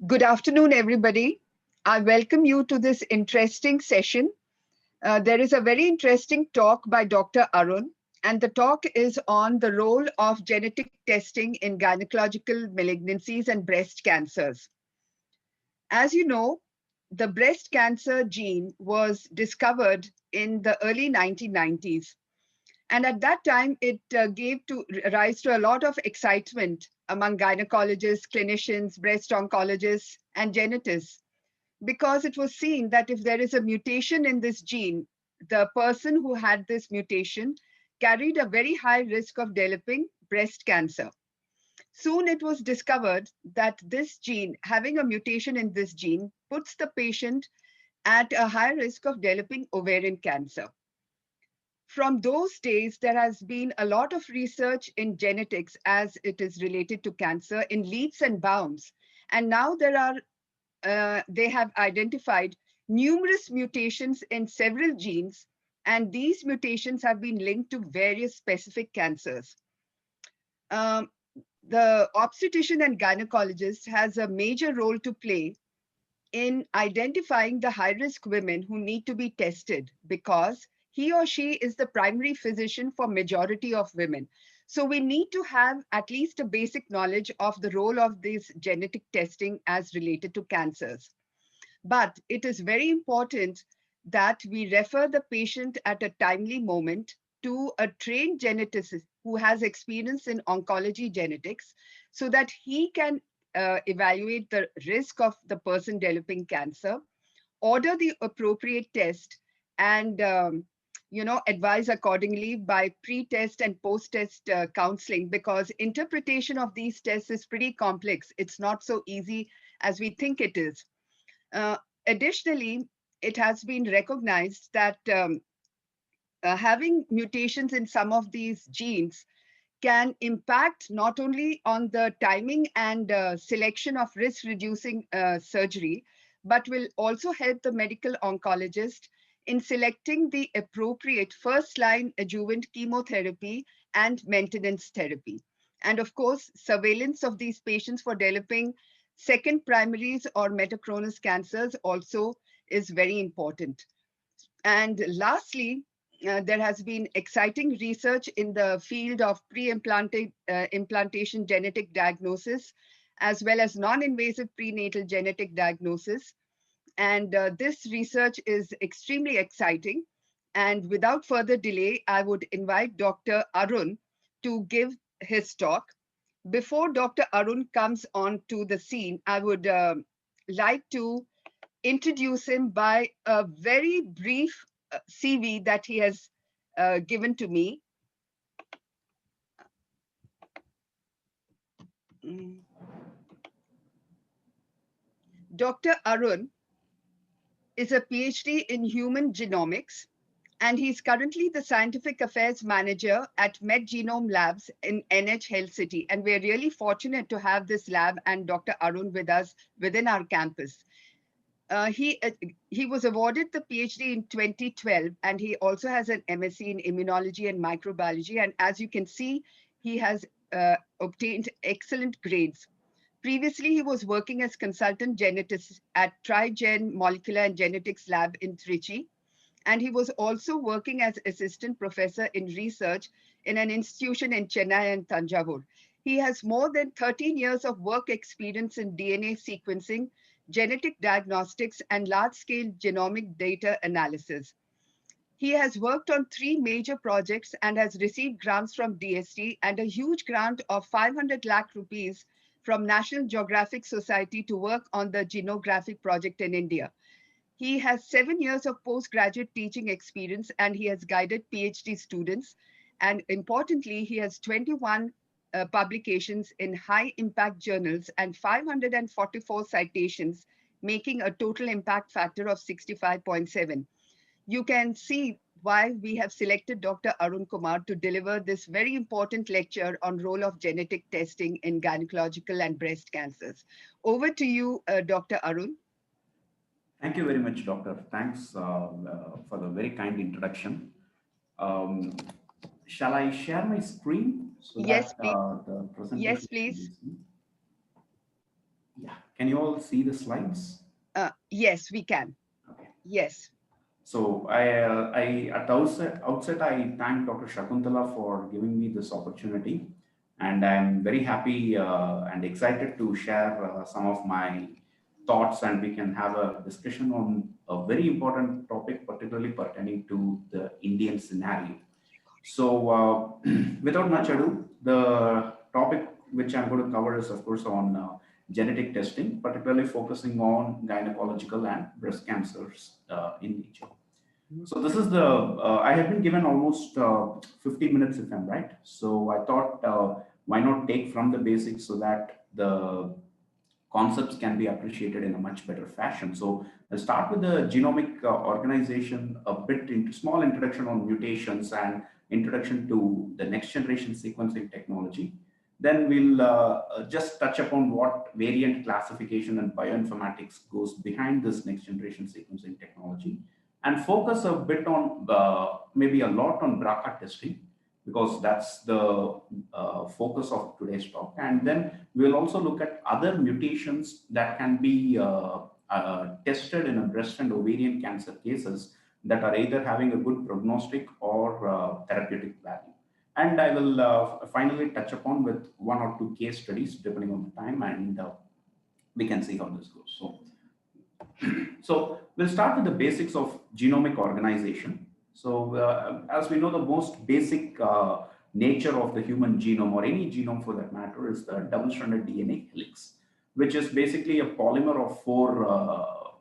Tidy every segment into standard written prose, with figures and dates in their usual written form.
Good afternoon, everybody. I welcome you to this interesting session. There is a very interesting talk by Dr. Arun, and the talk is on the role of genetic testing in gynecological malignancies and breast cancers. As you know, the breast cancer gene was discovered in the early 1990s. And at that time, it gave rise to a lot of excitement among gynecologists, clinicians, breast oncologists, and geneticists, because it was seen that if there is a mutation in this gene, the person who had this mutation carried a very high risk of developing breast cancer. Soon it was discovered that this gene, having a mutation in this gene, puts the patient at a high risk of developing ovarian cancer. From those days, there has been a lot of research in genetics as it is related to cancer in leaps and bounds. And now they have identified numerous mutations in several genes, and these mutations have been linked to various specific cancers. Um, the obstetrician and gynecologist has a major role to play in identifying the high-risk women who need to be tested, because he or she is the primary physician for majority of women. So we need to have at least a basic knowledge of the role of this genetic testing as related to cancers. But it is very important that we refer the patient at a timely moment to a trained geneticist who has experience in oncology genetics, so that he can evaluate the risk of the person developing cancer, order the appropriate test, and advise accordingly by pre-test and post-test counseling, because interpretation of these tests is pretty complex. It's not so easy as we think it is. Uh, Additionally, it has been recognized that having mutations in some of these genes can impact not only on the timing and selection of risk reducing surgery, but will also help the medical oncologist in selecting the appropriate first line adjuvant chemotherapy and maintenance therapy. And of course, surveillance of these patients for developing second primaries or metachronous cancers also is very important. And lastly, there has been exciting research in the field of pre-implantation genetic diagnosis, as well as non-invasive prenatal genetic diagnosis. And this research is extremely exciting. And without further delay, I would invite Dr. Arun to give his talk. Before Dr. Arun comes on to the scene, I would like to introduce him by a very brief CV that he has given to me. Mm. Dr. Arun is a PhD in human genomics, and he's currently the scientific affairs manager at MediGenome labs in NH Health City. And we're really fortunate to have this lab and Dr. Arun with us within our campus. He was awarded the PhD in 2012, and he also has an MSc in immunology and microbiology. And as you can see, he has obtained excellent grades. Previously, he was working as consultant geneticist at TriGen Molecular and Genetics Lab in Trichy. And he was also working as assistant professor in research in an institution in Chennai and Tanjavur. He has more than 13 years of work experience in DNA sequencing, genetic diagnostics, and large-scale genomic data analysis. He has worked on 3 major projects and has received grants from DST and a huge grant of 500 lakh rupees from National Geographic Society to work on the Genographic project in India. He has 7 years of postgraduate teaching experience, and he has guided PhD students. And importantly, he has 21 publications in high impact journals and 544 citations, making a total impact factor of 65.7. You can see why we have selected Dr. Arun Kumar to deliver this very important lecture on role of genetic testing in gynecological and breast cancers. Over to you, Dr. Arun. Thank you very much, Doctor. Thanks for the very kind introduction. Um, shall I share my screen so Yes, that please. the Yes, presentation can be please. seen? Yeah. Can you all see the slides? Yes, we can. Okay. Yes. So I at the outset, I thank Dr. Shakuntala for giving me this opportunity, and I'm very happy and excited to share some of my thoughts, and we can have a discussion on a very important topic, particularly pertaining to the Indian scenario. So, without much ado, the topic which I'm going to cover is, of course, on genetic testing, particularly focusing on gynecological and breast cancers in nature. So this is the, I have been given almost 50 minutes if I'm right. So I thought, why not take from the basics so that the concepts can be appreciated in a much better fashion. So I'll start with the genomic organization, a bit into small introduction on mutations and introduction to the next generation sequencing technology. Then we'll just touch upon what variant classification and bioinformatics goes behind this next generation sequencing technology, and focus a bit on maybe a lot on BRCA testing, because that's the focus of today's talk. And then we'll also look at other mutations that can be tested in a breast and ovarian cancer cases that are either having a good prognostic or therapeutic value. And I will finally touch upon with one or two case studies depending on the time, and we can see how this goes. So we'll start with the basics of genomic organization. So as we know, the most basic nature of the human genome, or any genome for that matter, is the double-stranded DNA helix, which is basically a polymer of four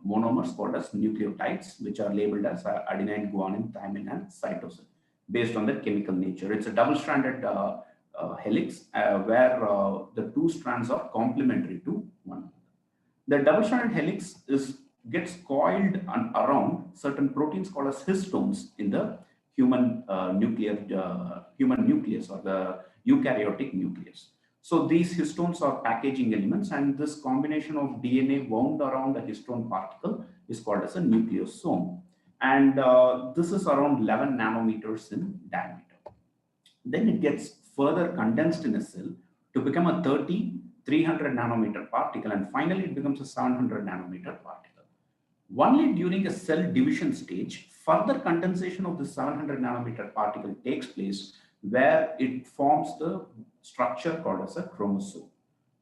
monomers called as nucleotides, which are labeled as adenine, guanine, thymine, and cytosine, based on their chemical nature. It's a double-stranded helix where the two strands are complementary to one another. The double-stranded helix gets coiled around certain proteins called as histones in the human human nucleus, or the eukaryotic nucleus. So these histones are packaging elements, and this combination of DNA wound around a histone particle is called as a nucleosome. And this is around 11 nanometers in diameter. Then it gets further condensed in a cell to become a 30, 300 nanometer particle, and finally it becomes a 700 nanometer particle. Only during a cell division stage, further condensation of the 700 nanometer particle takes place, where it forms the structure called as a chromosome.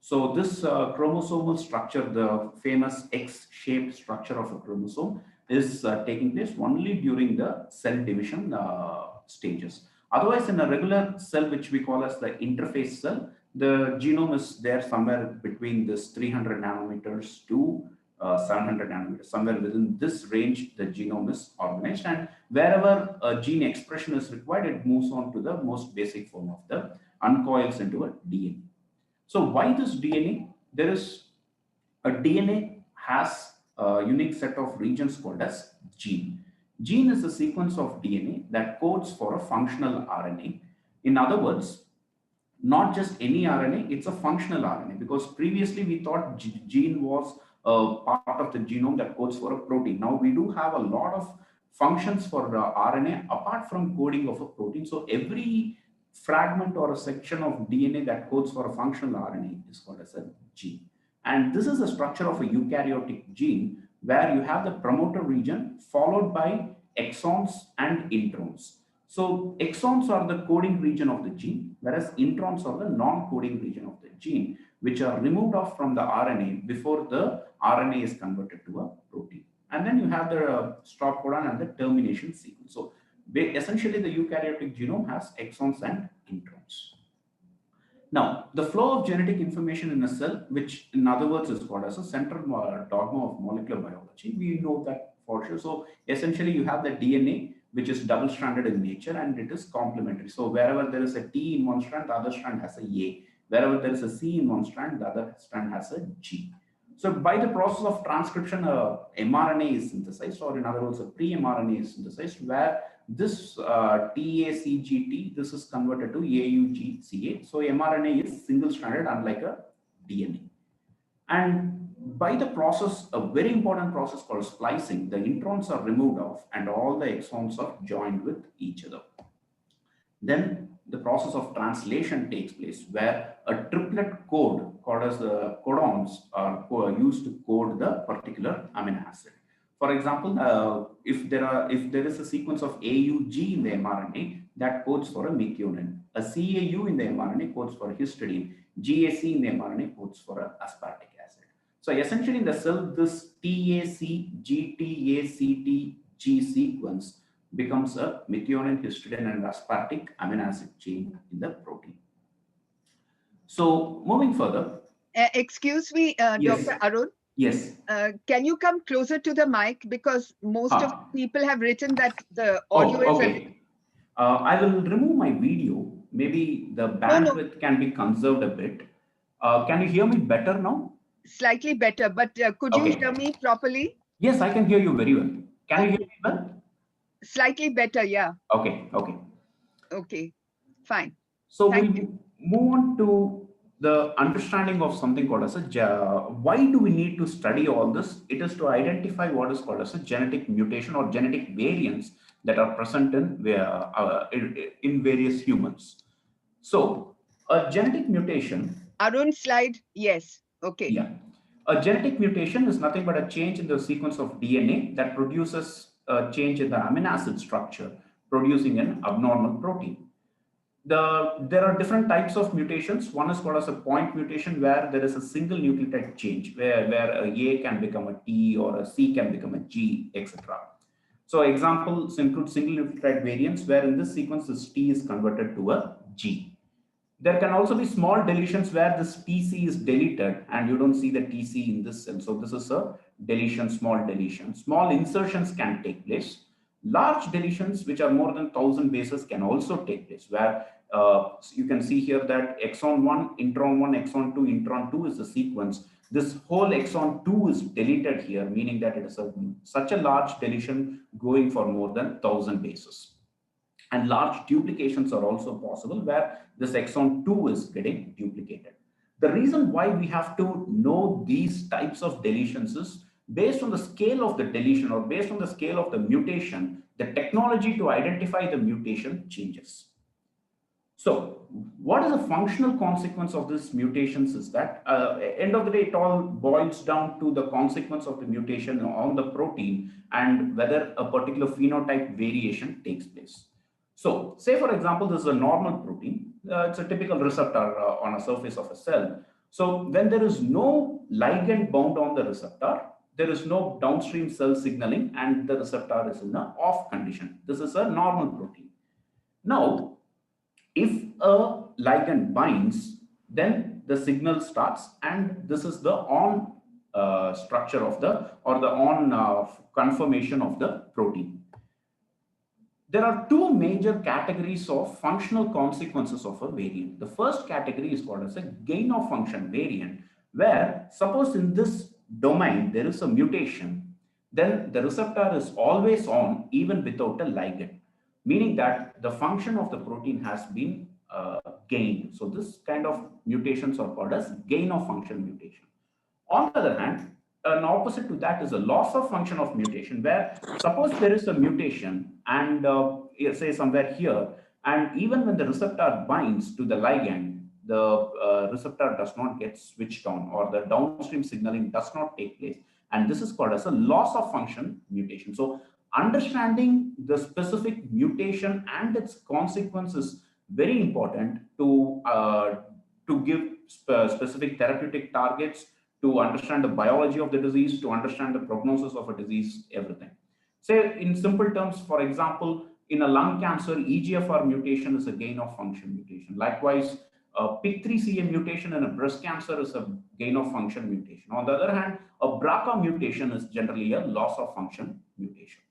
So this chromosomal structure, the famous X-shaped structure of a chromosome, is taking place only during the cell division stages. Otherwise, in a regular cell, which we call as the interface cell, the genome is there somewhere between this 300 nanometers to 700 nanometers. Somewhere within this range, the genome is organized, and wherever a gene expression is required, it moves on to the most basic form of the uncoils into a DNA. So why this DNA? There is a DNA has a unique set of regions called as gene. Gene is a sequence of DNA that codes for a functional RNA. In other words, not just any RNA, it's a functional RNA, because previously we thought gene was a part of the genome that codes for a protein. Now we do have a lot of functions for RNA apart from coding of a protein. So every fragment or a section of DNA that codes for a functional RNA is called as a gene. And this is the structure of a eukaryotic gene, where you have the promoter region followed by exons and introns. So exons are the coding region of the gene, whereas introns are the non-coding region of the gene, which are removed off from the RNA before the RNA is converted to a protein. And then you have the stop codon and the termination sequence. So essentially, the eukaryotic genome has exons and introns. Now, the flow of genetic information in a cell, which in other words is called as a central dogma of molecular biology, we know that for sure. So essentially, you have the DNA, which is double-stranded in nature, and it is complementary. So wherever there is a T in one strand, the other strand has a A. Wherever there is a C in one strand, the other strand has a G. So by the process of transcription, mRNA is synthesized, or in other words, a pre-mRNA is synthesized, where this TACGT, this is converted to AUGCA. So mRNA is single-stranded, unlike a DNA. And by the process, a very important process called splicing, the introns are removed off and all the exons are joined with each other. Then the process of translation takes place where a triplet code called as the codons are used to code the particular amino acid. For example, if there is a sequence of AUG in the mRNA that codes for a methionine, a CAU in the mRNA codes for histidine, GAC in the mRNA codes for a aspartic acid. So essentially in the cell, this TAC, GTACT, G sequence becomes a methionine, histidine, and aspartic amino acid chain in the protein. So moving further. Excuse me, Yes. Dr. Arun. Yes. Can you come closer to the mic, because most of people have written that the audio is. Okay. I will remove my video. Maybe the bandwidth can be conserved a bit. Can you hear me better now? Slightly better, but could you hear me properly? Yes, I can hear you very well. Can you hear me well? Slightly better, yeah. Okay. Okay, fine. So we'll move on to the understanding of something called as why do we need to study all this? It is to identify what is called as a genetic mutation or genetic variants that are present in various humans. So a genetic mutation. Arun, slide, yes. Okay. Yeah. A genetic mutation is nothing but a change in the sequence of DNA that produces a change in the amino acid structure, producing an abnormal protein. There are different types of mutations. One is called as a point mutation, where there is a single nucleotide change, where a A can become a T or a C can become a G, etc. So examples include single nucleotide variants, where in this sequence this T is converted to a G. There can also be small deletions where this TC is deleted and you don't see the TC in this cell. So this is a deletion, small deletion. Small insertions can take place. Large deletions, which are more than 1,000 bases, can also take place, where you can see here that exon 1, intron 1, exon 2, intron 2 is the sequence. This whole exon 2 is deleted here, meaning that it is such a large deletion going for more than 1,000 bases. And large duplications are also possible, where this exon 2 is getting duplicated. The reason why we have to know these types of deletions is based on the scale of the deletion or based on the scale of the mutation, the technology to identify the mutation changes. So what is the functional consequence of these mutations is that end of the day, it all boils down to the consequence of the mutation on the protein and whether a particular phenotype variation takes place. So say, for example, this is a normal protein. It's a typical receptor on a surface of a cell. So when there is no ligand bound on the receptor, there is no downstream cell signaling and the receptor is in an off condition. This is a normal protein. Now, if a ligand binds, then the signal starts, and this is the on structure of the, or the on conformation of the protein. There are two major categories of functional consequences of a variant. The first category is called as a gain of function variant, where suppose in this domain there is a mutation, then the receptor is always on even without a ligand, meaning that the function of the protein has been gained. So this kind of mutations are called as gain of function mutation. On the other hand, an opposite to that is a loss of function of mutation, where suppose there is a mutation and say somewhere here, and even when the receptor binds to the ligand, the receptor does not get switched on, or the downstream signaling does not take place, and this is called as a loss of function mutation. So understanding the specific mutation and its consequences very important to give specific therapeutic targets, to understand the biology of the disease, to understand the prognosis of a disease, everything. Say in simple terms, for example, in a lung cancer, EGFR mutation is a gain of function mutation. Likewise, PIK3CA mutation in a breast cancer is a gain of function mutation. On the other hand, a BRCA mutation is generally a loss of function mutation.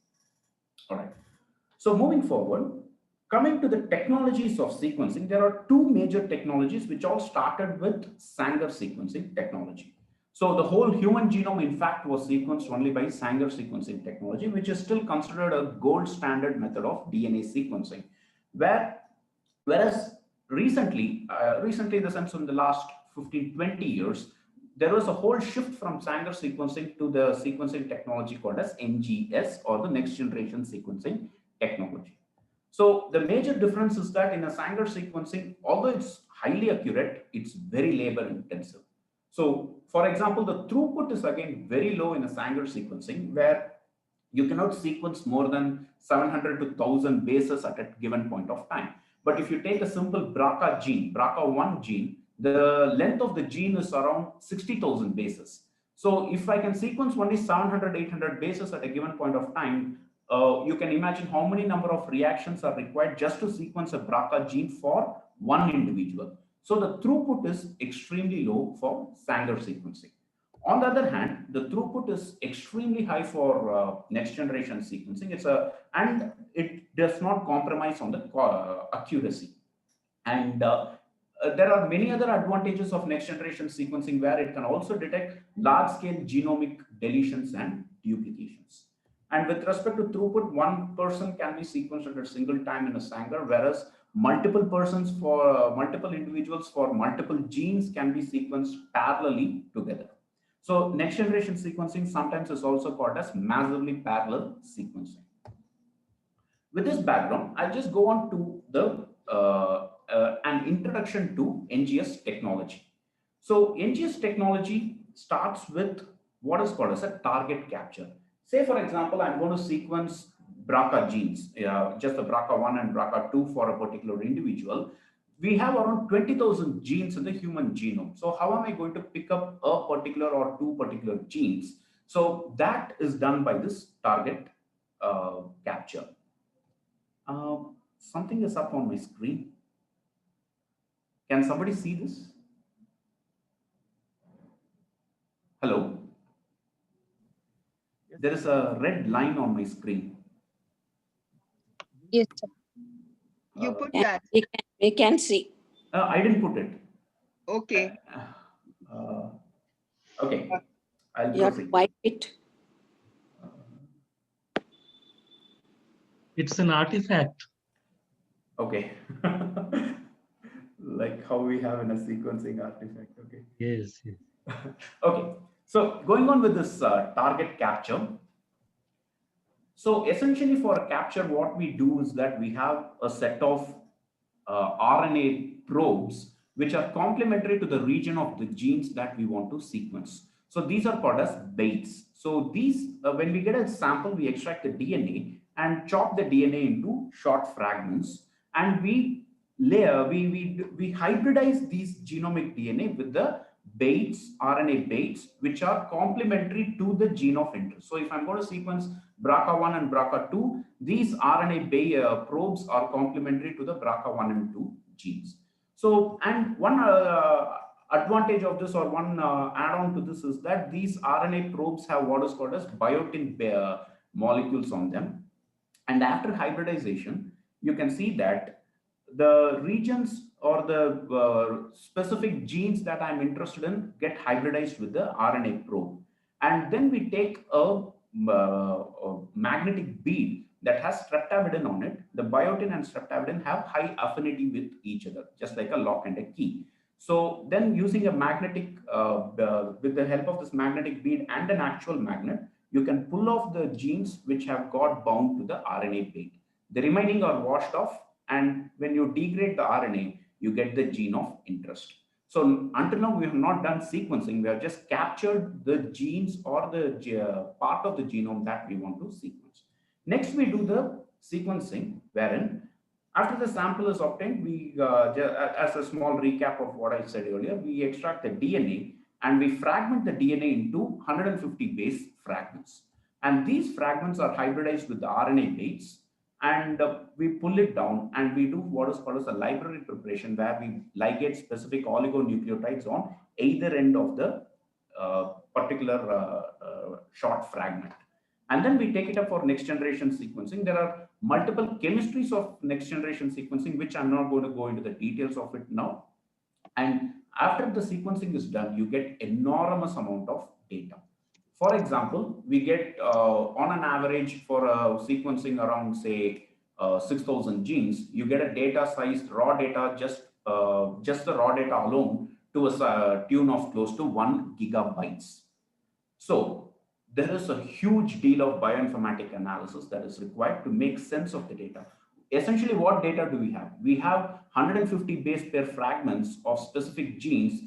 All right. So moving forward, coming to the technologies of sequencing, there are two major technologies which all started with Sanger sequencing technology. So the whole human genome, in fact, was sequenced only by Sanger sequencing technology, which is still considered a gold standard method of DNA sequencing. Whereas recently, in the sense in the last 15, 20 years, there was a whole shift from Sanger sequencing to the sequencing technology called as NGS, or the next generation sequencing technology. So the major difference is that in a Sanger sequencing, although it's highly accurate, it's very labor intensive. So for example, the throughput is again very low in a Sanger sequencing, where you cannot sequence more than 700 to 1000 bases at a given point of time. But if you take a simple BRCA gene, BRCA1 gene, the length of the gene is around 60,000 bases. So if I can sequence only 700, 800 bases at a given point of time, you can imagine how many number of reactions are required just to sequence a BRCA gene for one individual. So the throughput is extremely low for Sanger sequencing. On the other hand, the throughput is extremely high for next generation sequencing. And it does not compromise on the accuracy. And there are many other advantages of next generation sequencing, where it can also detect large scale genomic deletions and duplications. And with respect to throughput, one person can be sequenced at a single time in a Sanger, whereas multiple persons for multiple individuals for multiple genes can be sequenced parallelly together. So next generation sequencing sometimes is also called as massively parallel sequencing. With this background, I'll just go on to the an introduction to NGS technology. So NGS technology starts with what is called as a target capture. Say, for example, I'm going to sequence BRCA genes, just the BRCA1 and BRCA2 for a particular individual. We have around 20,000 genes in the human genome. So how am I going to pick up a particular or two particular genes? So that is done by this target capture. Something is up on my screen. Can somebody see this? Hello? There is a red line on my screen. Yes, sir. You put that. We can see. I didn't put it. Okay. Okay. I'll You have to proceed. wipe it. It's an artifact. Okay. Like how we have in a sequencing artifact. Okay. Yes. Okay. So going on with this target capture. So essentially for a capture, what we do is that we have a set of RNA probes which are complementary to the region of the genes that we want to sequence. So these are called as baits. So these, when we get a sample, we extract the DNA and chop the DNA into short fragments, and we hybridize these genomic DNA with the baits, RNA baits, which are complementary to the gene of interest. So if I'm going to sequence BRCA1 and BRCA2, these RNA probes are complementary to the BRCA1 and 2 genes. So, and one advantage of this, or one add-on to this, is that these RNA probes have what is called as biotin molecules on them. And after hybridization, you can see that the regions or the specific genes that I'm interested in get hybridized with the RNA probe. And then we take a magnetic bead that has streptavidin on it. The biotin and streptavidin have high affinity with each other, just like a lock and a key. So then using a magnetic, with the help of this magnetic bead and an actual magnet, you can pull off the genes which have got bound to the RNA bead. The remaining are washed off, and when you degrade the RNA, you get the gene of interest. So until now, we have not done sequencing. We have just captured the genes or the part of the genome that we want to sequence. Next, we do the sequencing, wherein after the sample is obtained, we, as a small recap of what I said earlier, we extract the DNA and we fragment the DNA into 150 base fragments. And these fragments are hybridized with the RNA baits, and we pull it down and we do what is called as a library preparation, where we ligate specific oligonucleotides on either end of the particular short fragment. And then we take it up for next generation sequencing. There are multiple chemistries of next generation sequencing, which I'm not going to go into the details of it now. And after the sequencing is done, you get enormous amount of data. For example, we get on an average for sequencing around, say, 6,000 genes, you get a data size, raw data, just the raw data alone, to a tune of close to 1 gigabytes. So there is a huge deal of bioinformatic analysis that is required to make sense of the data. essentially what data do we have? We have 150 base pair fragments of specific genes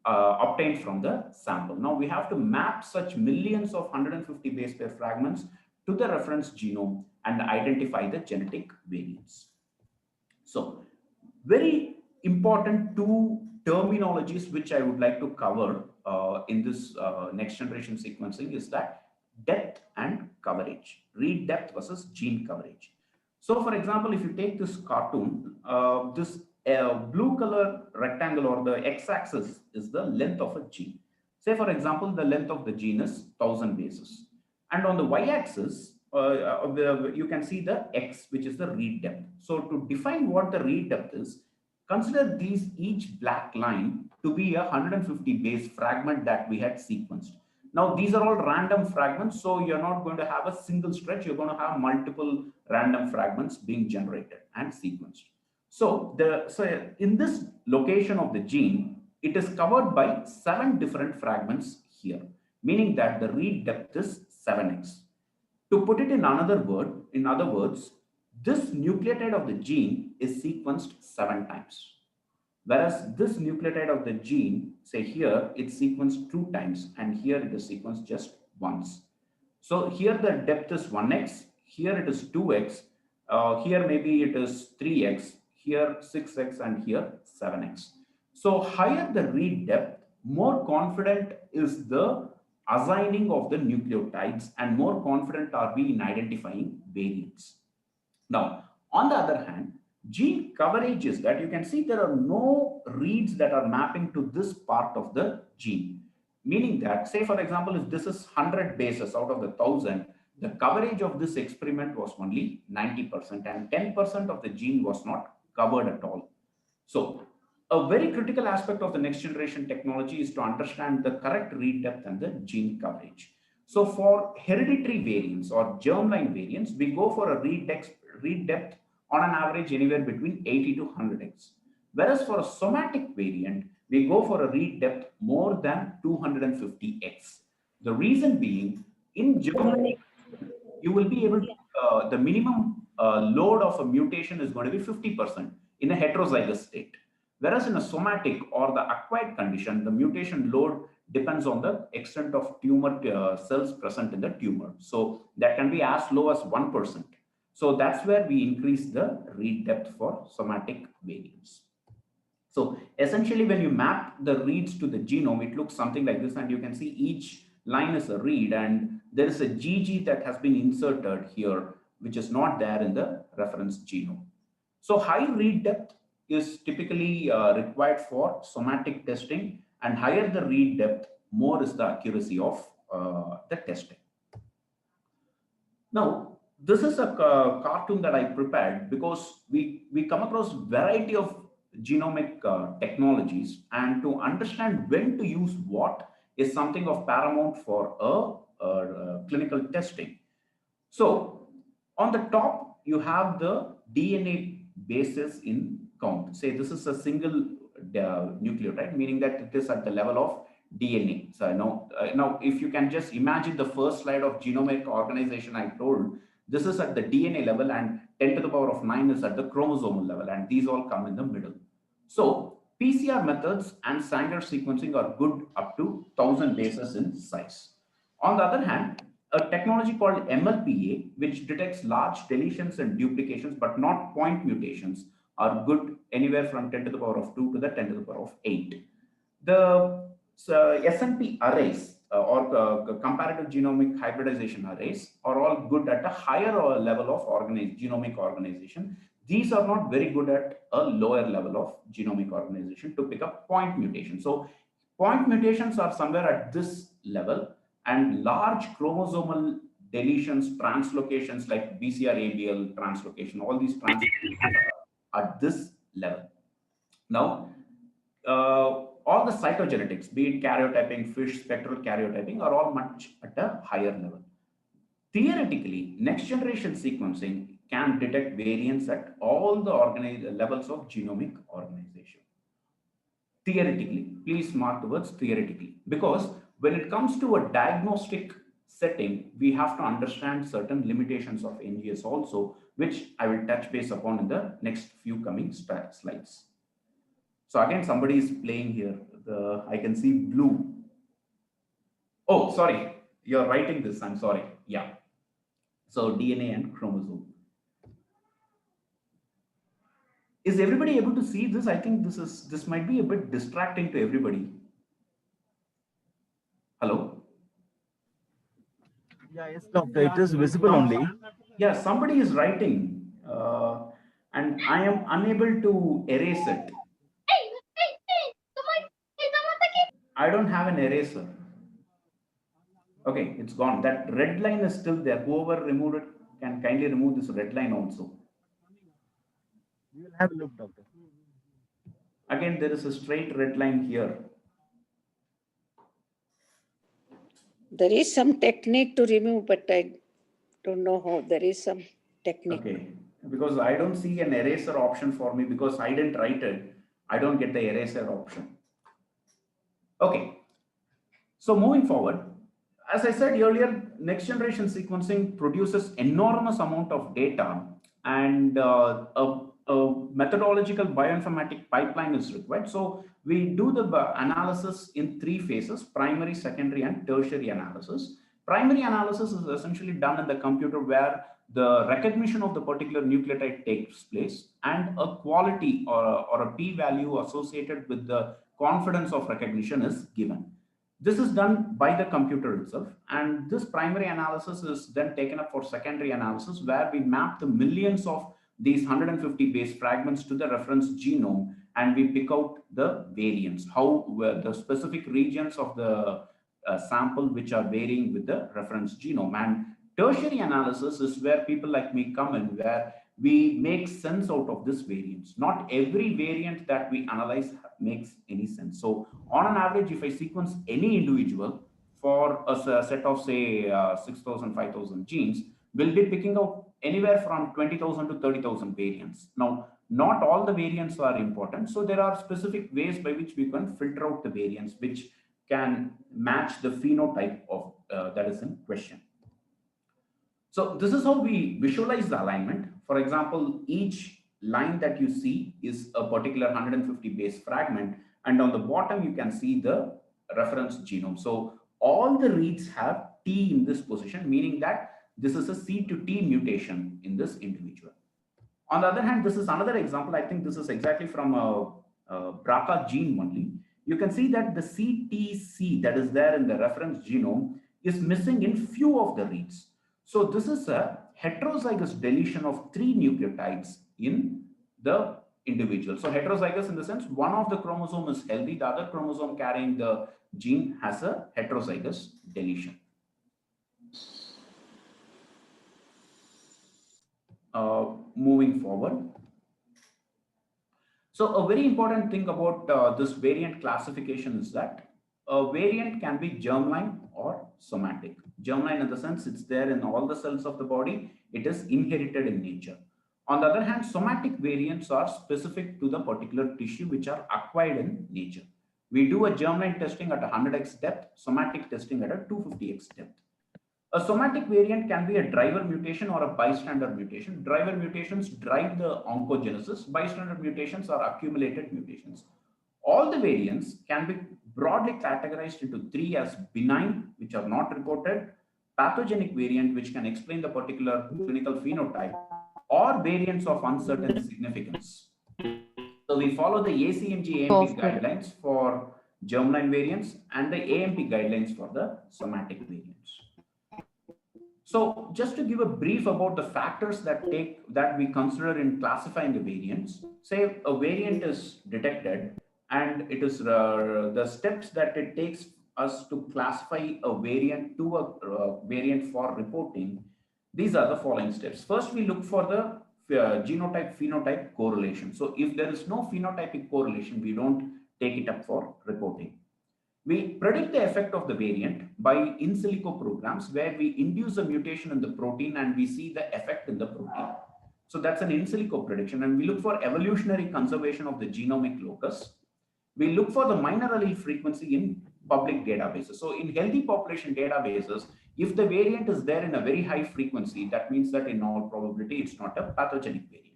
obtained from the sample. Now we have to map such millions of 150 base pair fragments to the reference genome and identify the genetic variants. So very important two terminologies which I would like to cover in this next generation sequencing is that depth and coverage, read depth versus gene coverage. So for example, if you take this cartoon, this blue color rectangle or the x-axis is the length of a gene. Say for example, the length of the gene is 1000 bases. And on the y-axis, you can see the x, which is the read depth. So to define what the read depth is, consider these each black line to be a 150 base fragment that we had sequenced. Now, these are all random fragments, so you're not going to have a single stretch. You're going to have multiple random fragments being generated and sequenced. So in this location of the gene, it is covered by 7 different fragments here, meaning that the read depth is 7x. To put it in other words, this nucleotide of the gene is sequenced 7 times. Whereas this nucleotide of the gene, say here, it's sequenced 2 times, and here it is sequenced just once. So here the depth is 1x, here it is 2x, here maybe it is 3x, here 6x, and here 7x. So higher the read depth, more confident is the assigning of the nucleotides, and more confident are we in identifying variants. Now, on the other hand, gene coverage is that you can see there are no reads that are mapping to this part of the gene. Meaning that, say for example, if this is 100 bases out of the 1000, the coverage of this experiment was only 90%, and 10% of the gene was not covered at all. So a very critical aspect of the next generation technology is to understand the correct read depth and the gene coverage. So for hereditary variants or germline variants, we go for a read depth on an average anywhere between 80 to 100x. Whereas for a somatic variant, we go for a read depth more than 250x. The reason being, in germline, you will be able to, the minimum load of a mutation is going to be 50% in a heterozygous state. Whereas in a somatic or the acquired condition, the mutation load depends on the extent of tumor cells present in the tumor. So that can be as low as 1%. So that's where we increase the read depth for somatic variants. So essentially, when you map the reads to the genome, it looks something like this, and you can see each line is a read, and there is a GG that has been inserted here, which is not there in the reference genome. So high read depth is typically required for somatic testing, and higher the read depth, more is the accuracy of the testing. Now, this is a cartoon that I prepared because we come across variety of genomic technologies, and to understand when to use what is something of paramount for a clinical testing. So on the top, you have the DNA bases in count. Say this is a single nucleotide, meaning that it is at the level of DNA. So now if you can just imagine the first slide of genomic organization I told, this is at the DNA level, and 10 to the power of 9 is at the chromosomal level, and these all come in the middle. So PCR methods and Sanger sequencing are good up to 1000 bases in size. On the other hand, a technology called MLPA, which detects large deletions and duplications but not point mutations, are good anywhere from 10 to the power of 2 to the 10 to the power of 8. The SNP arrays or comparative genomic hybridization arrays are all good at a higher level of genomic organization. These are not very good at a lower level of genomic organization to pick up point mutations. So point mutations are somewhere at this level, and large chromosomal deletions, translocations like BCR-ABL translocation, all these translocations are at this level. Now, all the cytogenetics, be it karyotyping, FISH, spectral karyotyping, are all much at a higher level. Theoretically, next generation sequencing can detect variants at all the levels of genomic organization. Theoretically, please mark the words theoretically, because when it comes to a diagnostic setting, we have to understand certain limitations of NGS also, which I will touch base upon in the next few coming slides. So again, somebody is playing here. I can see blue. Oh, sorry, you're writing this. I'm sorry. Yeah. So DNA and chromosome. Is everybody able to see this? I think this might be a bit distracting to everybody. Hello? Yeah, yes, doctor. It is visible only. Yeah, somebody is writing, and I am unable to erase it. I don't have an eraser. Okay, it's gone. That red line is still there. Whoever removed it can kindly remove this red line also. We will have a look, doctor. Again, there is a straight red line here. There is some technique to remove, but I don't know how. There is some technique. Okay, because I don't see an eraser option for me because I didn't write it. I don't get the eraser option. Okay, so moving forward, as I said earlier, next generation sequencing produces enormous amount of data, and a methodological bioinformatic pipeline is required. So we do the analysis in 3 phases: primary, secondary, and tertiary analysis. Primary analysis is essentially done in the computer, where the recognition of the particular nucleotide takes place, and a quality or a p-value associated with the confidence of recognition is given. This is done by the computer itself, and this primary analysis is then taken up for secondary analysis, where we map the millions of these 150 base fragments to the reference genome, and we pick out the variants, how the specific regions of the sample which are varying with the reference genome. And tertiary analysis is where people like me come in, where we make sense out of this variance. Not every variant that we analyze makes any sense. So on an average, if I sequence any individual for a set of say 6,000, 5,000 genes, we'll be picking out anywhere from 20,000 to 30,000 variants. Now, not all the variants are important. So there are specific ways by which we can filter out the variants which can match the phenotype of that is in question. So this is how we visualize the alignment. For example, each line that you see is a particular 150 base fragment, and on the bottom you can see the reference genome. So all the reads have T in this position, meaning that this is a C to T mutation in this individual. On the other hand, this is another example. I think this is exactly from a BRCA gene only. You can see that the CTC that is there in the reference genome is missing in few of the reads. So this is a heterozygous deletion of 3 nucleotides in the individual. So heterozygous in the sense one of the chromosome is healthy, the other chromosome carrying the gene has a heterozygous deletion. Moving forward. So a very important thing about this variant classification is that a variant can be germline or somatic. Germline in the sense it's there in all the cells of the body, it is inherited in nature. On the other hand, somatic variants are specific to the particular tissue which are acquired in nature. We do a germline testing at 100x depth, somatic testing at a 250x depth. A somatic variant can be a driver mutation or a bystander mutation. Driver mutations drive the oncogenesis. Bystander mutations are accumulated mutations. All the variants can be broadly categorized into 3 as benign, which are not reported, pathogenic variant, which can explain the particular clinical phenotype, or variants of uncertain significance. So we follow the ACMG-AMP guidelines for germline variants and the AMP guidelines for the somatic variants. So just to give a brief about the factors that we consider in classifying the variants, say a variant is detected, and it is the steps that it takes us to classify a variant to a variant for reporting. These are the following steps. First, we look for the genotype-phenotype correlation. So if there is no phenotypic correlation, we don't take it up for reporting. We predict the effect of the variant by in silico programs, where we induce a mutation in the protein and we see the effect in the protein. So that's an in silico prediction. And we look for evolutionary conservation of the genomic locus. We look for the minor allele frequency in public databases. So in healthy population databases, if the variant is there in a very high frequency, that means that in all probability, it's not a pathogenic variant.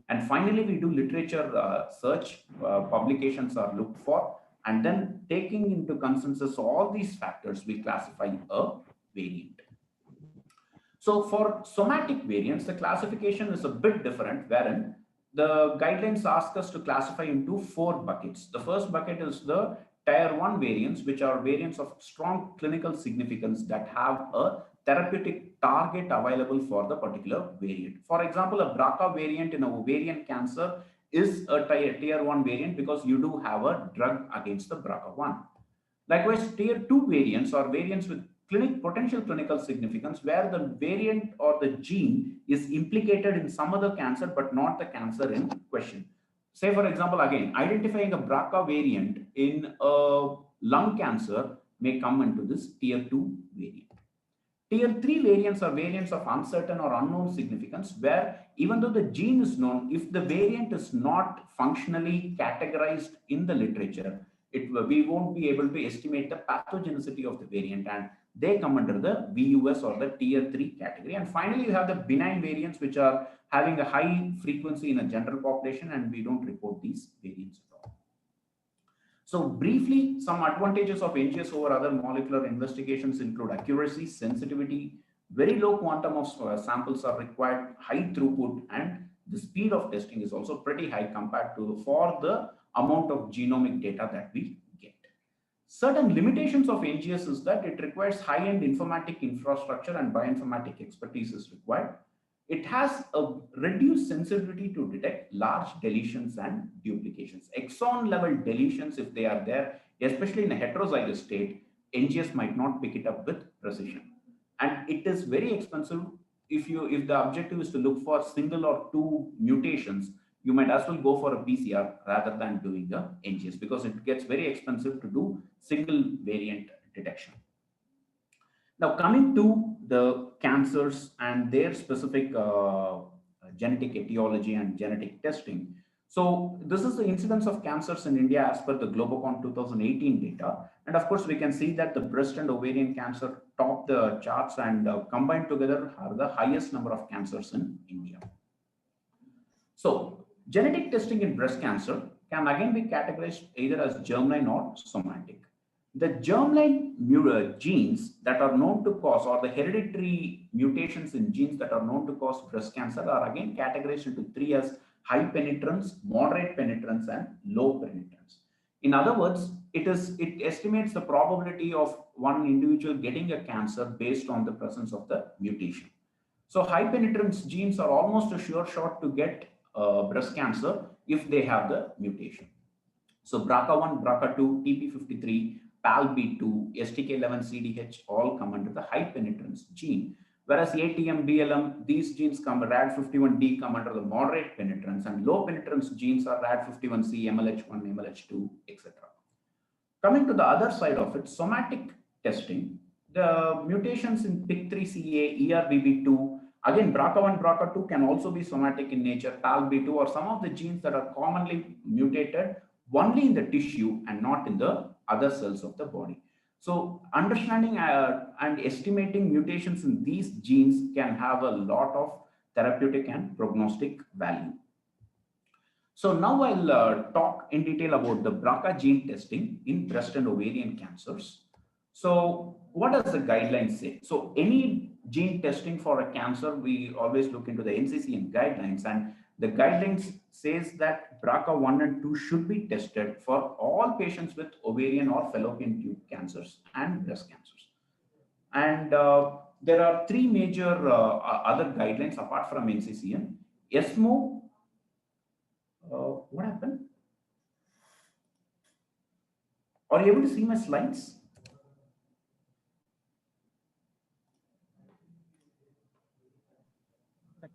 And finally, we do literature search, publications are looked for, and then taking into consensus all these factors, we classify a variant. So for somatic variants, the classification is a bit different, wherein the guidelines ask us to classify into 4 buckets. The first bucket is the tier 1 variants, which are variants of strong clinical significance that have a therapeutic target available for the particular variant. For example, a BRCA variant in ovarian cancer is a tier 1 variant because you do have a drug against the BRCA1. Likewise, tier 2 variants are variants with potential clinical significance where the variant or the gene is implicated in some other cancer but not the cancer in question. Say, for example, again, identifying a BRCA variant in a lung cancer may come into this tier 2 variant. Tier 3 variants are variants of uncertain or unknown significance where even though the gene is known, if the variant is not functionally categorized in the literature, we won't be able to estimate the pathogenicity of the variant, and they come under the VUS or the tier 3 category. And finally, you have the benign variants, which are having a high frequency in a general population, and we don't report these variants at all. So briefly, some advantages of NGS over other molecular investigations include accuracy, sensitivity, very low quantum of samples are required, high throughput, and the speed of testing is also pretty high compared to for the amount of genomic data that we get. Certain limitations of NGS is that it requires high-end informatic infrastructure and bioinformatic expertise is required. It has a reduced sensitivity to detect large deletions and duplications. Exon level deletions, if they are there, especially in a heterozygous state, NGS might not pick it up with precision. And it is very expensive. If the objective is to look for single or 2 mutations, you might as well go for a PCR rather than doing a NGS because it gets very expensive to do single variant detection. Now, coming to the cancers and their specific genetic etiology and genetic testing. So this is the incidence of cancers in India as per the Globocon 2018 data. And of course, we can see that the breast and ovarian cancer top the charts and combined together are the highest number of cancers in India. So genetic testing in breast cancer can again be categorized either as germline or somatic. The germline genes that are known to cause, or the hereditary mutations in genes that are known to cause breast cancer, are again categorized into 3 as high penetrance, moderate penetrance, and low penetrance. In other words, it estimates the probability of one individual getting a cancer based on the presence of the mutation. So high penetrance genes are almost a sure shot to get breast cancer if they have the mutation. So BRCA1, BRCA2, TP53, PALB2, STK11CDH all come under the high penetrance gene, whereas ATM, BLM, these genes come, RAD51D come under the moderate penetrance, and low penetrance genes are RAD51C, MLH1, MLH2, etc. Coming to the other side of it, somatic testing, the mutations in PIK3CA, ERBB2, again, BRCA1, BRCA2 can also be somatic in nature, PALB2, or some of the genes that are commonly mutated only in the tissue and not in the other cells of the body. So understanding and estimating mutations in these genes can have a lot of therapeutic and prognostic value. So now I'll talk in detail about the BRCA gene testing in breast and ovarian cancers. So what does the guidelines say? So any gene testing for a cancer, we always look into the NCCN guidelines, and the guidelines says that BRCA1 and 2 should be tested for all patients with ovarian or fallopian tube cancers and breast cancers. And there are 3 major other guidelines apart from NCCN. ESMO, what happened? Are you able to see my slides?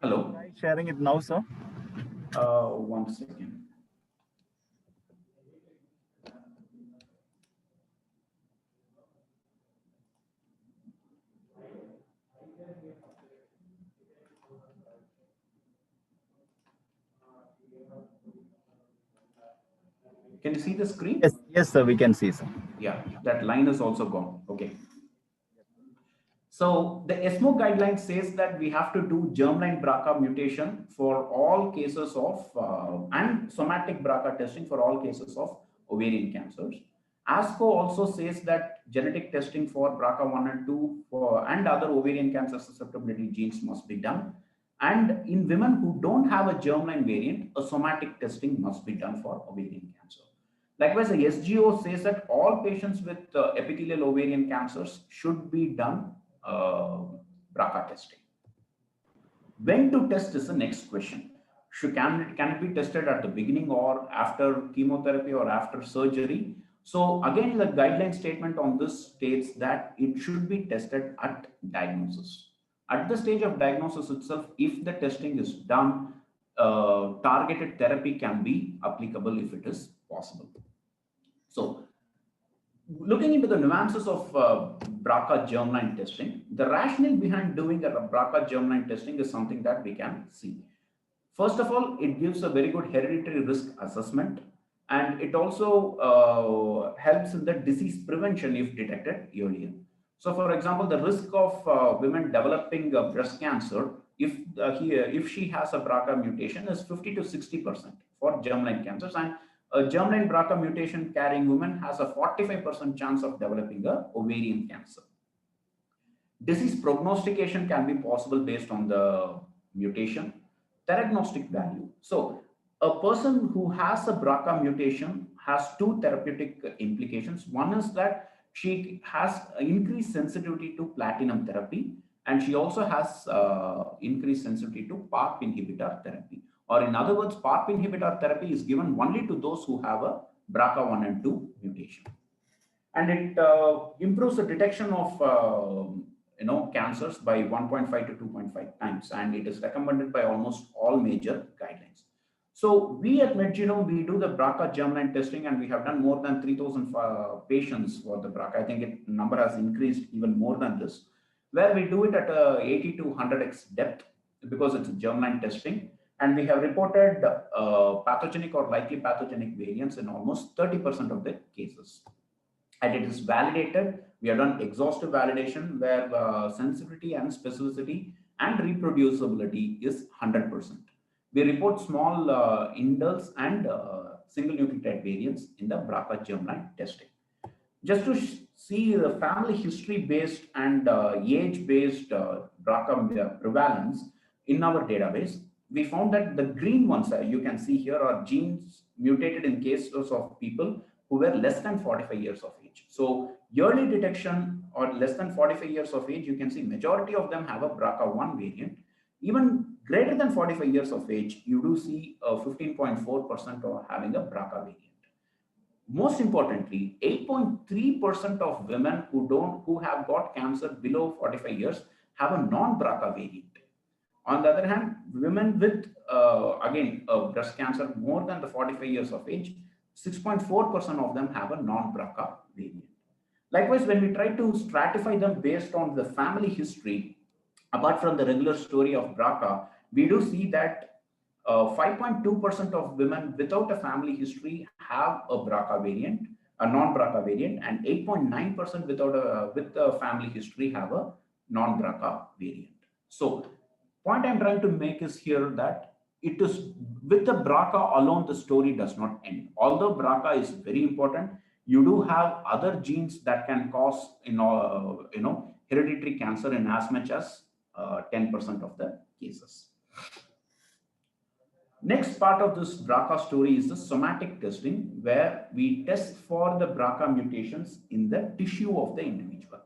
Hello. Sharing it now, sir. 1 second. Can you see the screen? Yes, sir, we can see, sir. Yeah, that line is also gone. Okay. So the ESMO guideline says that we have to do germline BRCA mutation for all cases of and somatic BRCA testing for all cases of ovarian cancers. ASCO also says that genetic testing for BRCA1 and 2 and other ovarian cancer susceptibility genes must be done. And in women who don't have a germline variant, a somatic testing must be done for ovarian cancer. Likewise, the SGO says that all patients with epithelial ovarian cancers should be done uh, BRCA testing. When to test is the next question. Can it be tested at the beginning or after chemotherapy or after surgery? So again, the guideline statement on this states that it should be tested at diagnosis. At the stage of diagnosis itself, if the testing is done, targeted therapy can be applicable if it is possible. So looking into the nuances of BRCA germline testing, the rationale behind doing a BRCA germline testing is something that we can see. First of all, it gives a very good hereditary risk assessment, and it also helps in the disease prevention if detected earlier. So, for example, the risk of women developing breast cancer, if she has a BRCA mutation, is 50 to 60% for germline cancers, and a germline BRCA mutation carrying woman has a 45% chance of developing a ovarian cancer. Disease prognostication can be possible based on the mutation. Theragnostic value. So a person who has a BRCA mutation has two therapeutic implications. One is that she has increased sensitivity to platinum therapy, and she also has increased sensitivity to PARP inhibitor therapy. Or in other words, PARP inhibitor therapy is given only to those who have a BRCA1 and 2 mutation. And it improves the detection of cancers by 1.5 to 2.5 times, and it is recommended by almost all major guidelines. So we at MediGenome, we do the BRCA germline testing, and we have done more than 3,000 patients for the BRCA. I think the number has increased even more than this, where we do it at 80 to 100x depth because it's a germline testing. And we have reported pathogenic or likely pathogenic variants in almost 30% of the cases. And it is validated. We have done exhaustive validation where sensitivity and specificity and reproducibility is 100%. We report small indels and single nucleotide variants in the BRCA germline testing. Just to see the family history based and age based BRCA prevalence in our database, we found that the green ones you can see here are genes mutated in cases of people who were less than 45 years of age. So early detection or less than 45 years of age, you can see majority of them have a BRCA1 variant. Even greater than 45 years of age, you do see 15.4% of having a BRCA variant. Most importantly, 8.3% of women who have got cancer below 45 years have a non-BRCA variant. On the other hand, women with breast cancer more than the 45 years of age, 6.4% of them have a non-BRCA variant. Likewise, when we try to stratify them based on the family history, apart from the regular story of BRCA, we do see that 5.2% of women without a family history have a BRCA variant, a non-BRCA variant, and 8.9% with a family history have a non-BRCA variant. So, point I'm trying to make is here that it is with the BRCA alone, the story does not end. Although BRCA is very important, you do have other genes that can cause hereditary cancer in as much as 10% of the cases. Next part of this BRCA story is the somatic testing, where we test for the BRCA mutations in the tissue of the individual.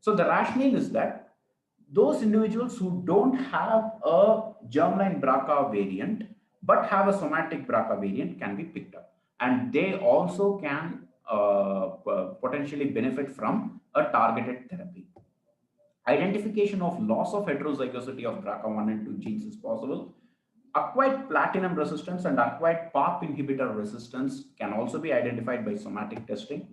So the rationale is that those individuals who don't have a germline BRCA variant but have a somatic BRCA variant can be picked up, and they also can potentially benefit from a targeted therapy. Identification of loss of heterozygosity of BRCA1 and 2 genes is possible. Acquired platinum resistance and acquired PARP inhibitor resistance can also be identified by somatic testing.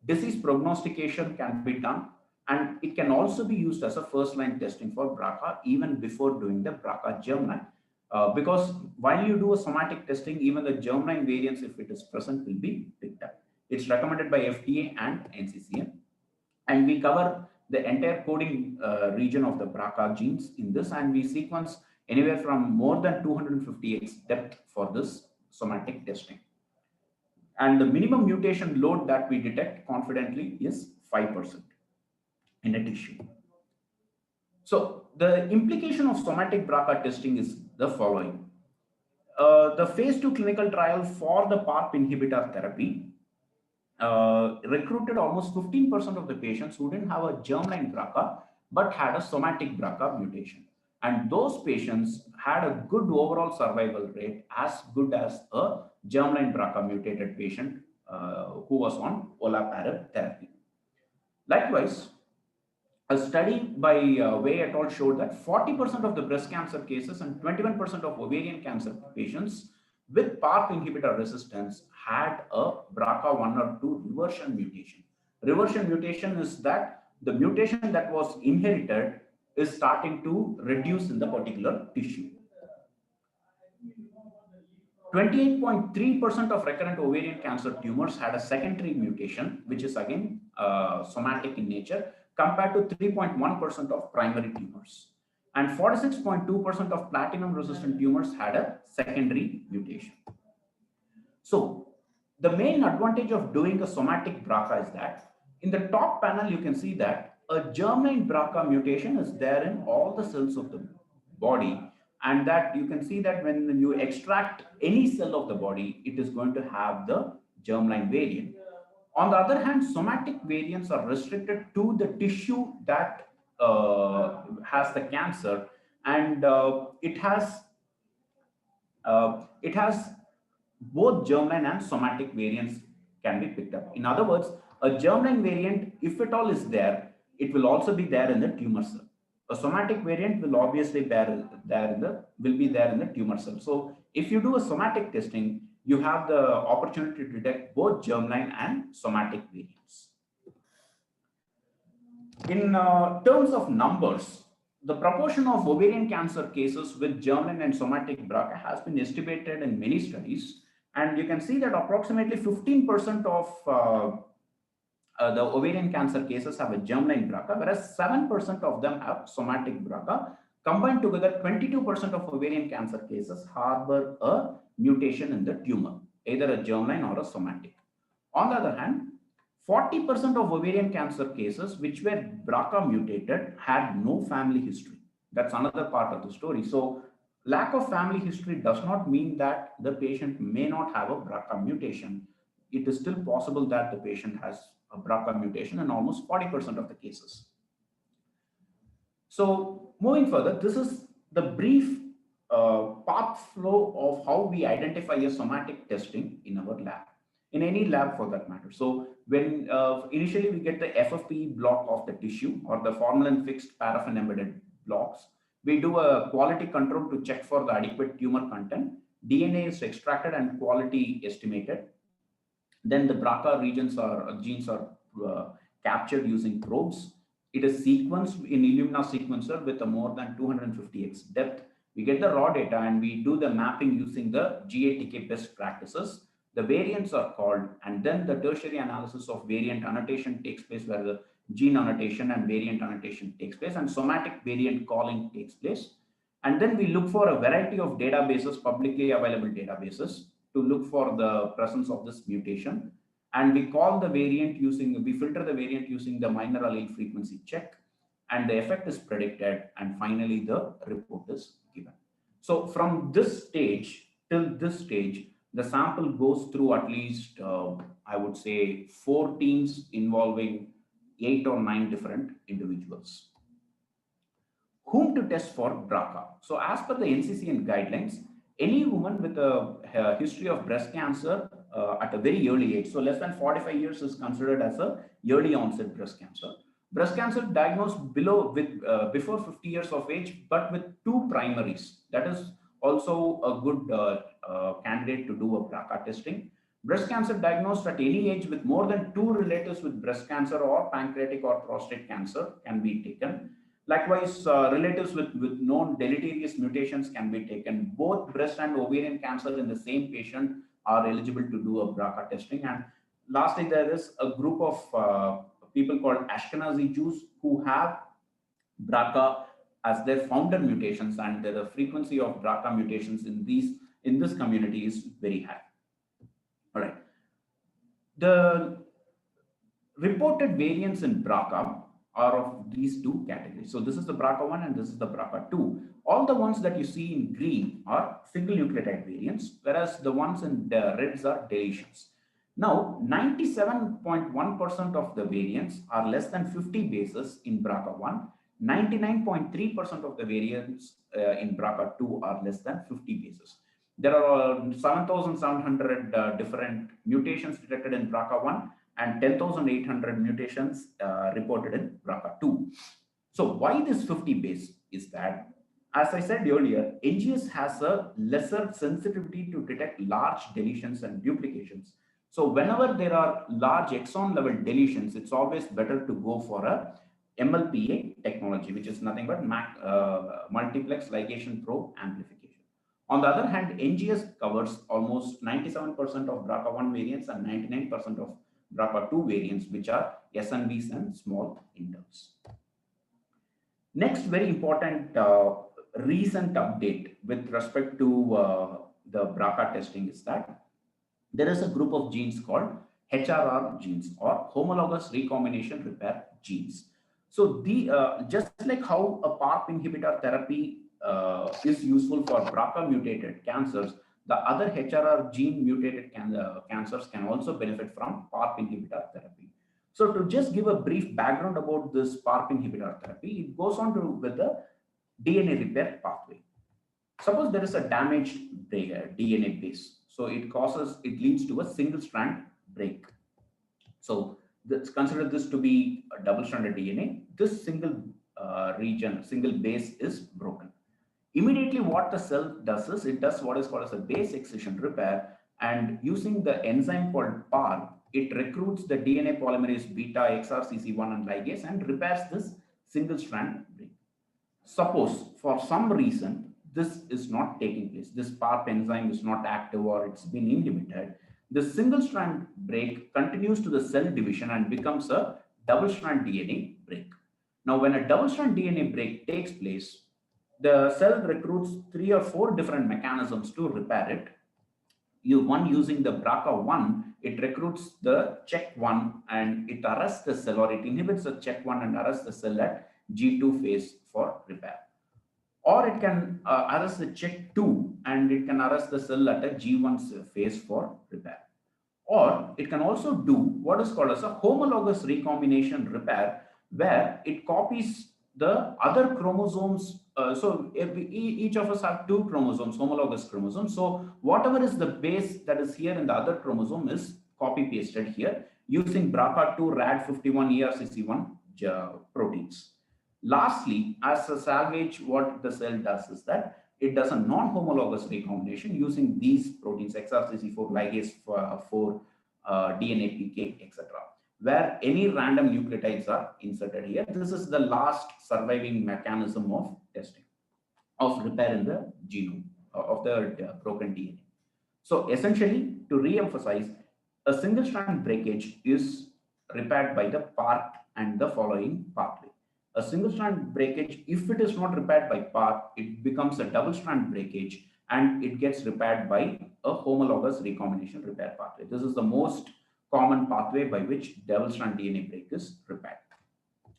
Disease prognostication can be done, and it can also be used as a first-line testing for BRCA even before doing the BRCA germline. Because while you do a somatic testing, even the germline variants, if it is present, will be picked up. It's recommended by FDA and NCCN. And we cover the entire coding region of the BRCA genes in this, and we sequence anywhere from more than 250x depth for this somatic testing. And the minimum mutation load that we detect confidently is 5% in a tissue. So the implication of somatic BRCA testing is the following. The phase 2 clinical trial for the PARP inhibitor therapy recruited almost 15% of the patients who didn't have a germline BRCA but had a somatic BRCA mutation. And those patients had a good overall survival rate, as good as a germline BRCA mutated patient who was on olaparib therapy. Likewise, a study by Wei et al. Showed that 40% of the breast cancer cases and 21% of ovarian cancer patients with PARP inhibitor resistance had a BRCA1 or 2 reversion mutation. Reversion mutation is that the mutation that was inherited is starting to reduce in the particular tissue. 28.3% of recurrent ovarian cancer tumors had a secondary mutation, which is again somatic in nature, compared to 3.1% of primary tumors. And 46.2% of platinum-resistant tumors had a secondary mutation. So the main advantage of doing a somatic BRCA is that in the top panel, you can see that a germline BRCA mutation is there in all the cells of the body, and that you can see that when you extract any cell of the body, it is going to have the germline variant. On the other hand, somatic variants are restricted to the tissue that has the cancer, and it has both germline and somatic variants can be picked up. In other words, a germline variant, if at all is there, it will also be there in the tumor cell. A somatic variant will obviously be there in the tumor cell. So if you do a somatic testing, you have the opportunity to detect both germline and somatic variants. In terms of numbers, the proportion of ovarian cancer cases with germline and somatic BRCA has been estimated in many studies, and you can see that approximately 15% of the ovarian cancer cases have a germline BRCA, whereas 7% of them have somatic BRCA. Combined together, 22% of ovarian cancer cases harbor a mutation in the tumor, either a germline or a somatic. On the other hand, 40% of ovarian cancer cases which were BRCA mutated had no family history. That's another part of the story. So lack of family history does not mean that the patient may not have a BRCA mutation. It is still possible that the patient has a BRCA mutation in almost 40% of the cases. So moving further, this is the brief path flow of how we identify a somatic testing in our lab, in any lab for that matter. So when initially we get the FFPE block of the tissue or the formalin fixed paraffin embedded blocks, we do a quality control to check for the adequate tumor content. DNA is extracted and quality estimated. Then the BRCA genes are captured using probes. It is sequenced in Illumina sequencer with a more than 250x depth. We get the raw data and we do the mapping using the GATK best practices. The variants are called, and then the tertiary analysis of variant annotation takes place, where the gene annotation and variant annotation takes place, and somatic variant calling takes place. And then we look for a variety of databases, publicly available databases, to look for the presence of this mutation. And we call the variant we filter the variant using the minor allele frequency check, and the effect is predicted, and finally the report is given. So from this stage till this stage, the sample goes through at least, I would say, 4 teams involving 8 or 9 different individuals. Whom to test for BRCA? So as per the NCCN guidelines, any woman with a history of breast cancer at a very early age, so less than 45 years is considered as a early onset breast cancer. Breast cancer diagnosed before 50 years of age, but with 2 primaries. That is also a good candidate to do a BRCA testing. Breast cancer diagnosed at any age with more than 2 relatives with breast cancer or pancreatic or prostate cancer can be taken. Likewise, relatives with known deleterious mutations can be taken. Both breast and ovarian cancer in the same patient are eligible to do a BRCA testing. And lastly, there is a group of people called Ashkenazi Jews who have BRCA as their founder mutations, and the frequency of BRCA mutations in this community is very high. All right. The reported variants in BRCA are of these two categories. So this is the BRCA1 and this is the BRCA2. All the ones that you see in green are single nucleotide variants, whereas the ones in the reds are deletions. Now, 97.1% of the variants are less than 50 bases in BRCA1. 99.3% of the variants in BRCA2 are less than 50 bases. There are 7,700 different mutations detected in BRCA1 and 10,800 mutations reported in BRCA2. So why this 50 base is that, as I said earlier, NGS has a lesser sensitivity to detect large deletions and duplications. So whenever there are large exon level deletions, it's always better to go for a MLPA technology, which is nothing but multiplex ligation probe amplification. On the other hand, NGS covers almost 97% of BRCA1 variants and 99% of BRCA2 variants, which are SNVs and small interns. Next, very important recent update with respect to the BRCA testing is that there is a group of genes called HRR genes, or homologous recombination repair genes. So just like how a PARP inhibitor therapy is useful for BRCA mutated cancers, the other HRR gene mutated cancers can also benefit from PARP inhibitor therapy. So to just give a brief background about this PARP inhibitor therapy, it goes on with the DNA repair pathway. Suppose there is a damaged DNA base. So it leads to a single strand break. So let's consider this to be a double-stranded DNA. This single base is broken. Immediately what the cell does is it does what is called as a base excision repair, and using the enzyme called PARP, it recruits the DNA polymerase beta, XRCC1 and ligase and repairs this single strand break. Suppose for some reason this is not taking place, this PARP enzyme is not active or it's been inhibited, the single strand break continues to the cell division and becomes a double strand DNA break. Now, when a double strand DNA break takes place, the cell recruits 3 or 4 different mechanisms to repair it. One using the BRCA1, it recruits the check1 and it arrests the cell, or it inhibits the check1 and arrests the cell at G2 phase for repair. Or it can arrest the check2 and it can arrest the cell at a G1 phase for repair. Or it can also do what is called as a homologous recombination repair, where it copies the other chromosomes. So each of us have 2 chromosomes, homologous chromosomes. So whatever is the base that is here in the other chromosome is copy pasted here using BRCA2 RAD51 ERCC1 proteins. Lastly, as a salvage, what the cell does is that it does a non-homologous recombination using these proteins, XRCC4, ligase 4, DNA PK, etc., where any random nucleotides are inserted here. This is the last surviving mechanism of testing, of repair in the genome, of the broken DNA. So essentially, to re-emphasize, a single strand breakage is repaired by the PARP and the following pathway. A single strand breakage, if it is not repaired by PARP, it becomes a double strand breakage and it gets repaired by a homologous recombination repair pathway. This is the most common pathway by which double strand DNA break is repaired.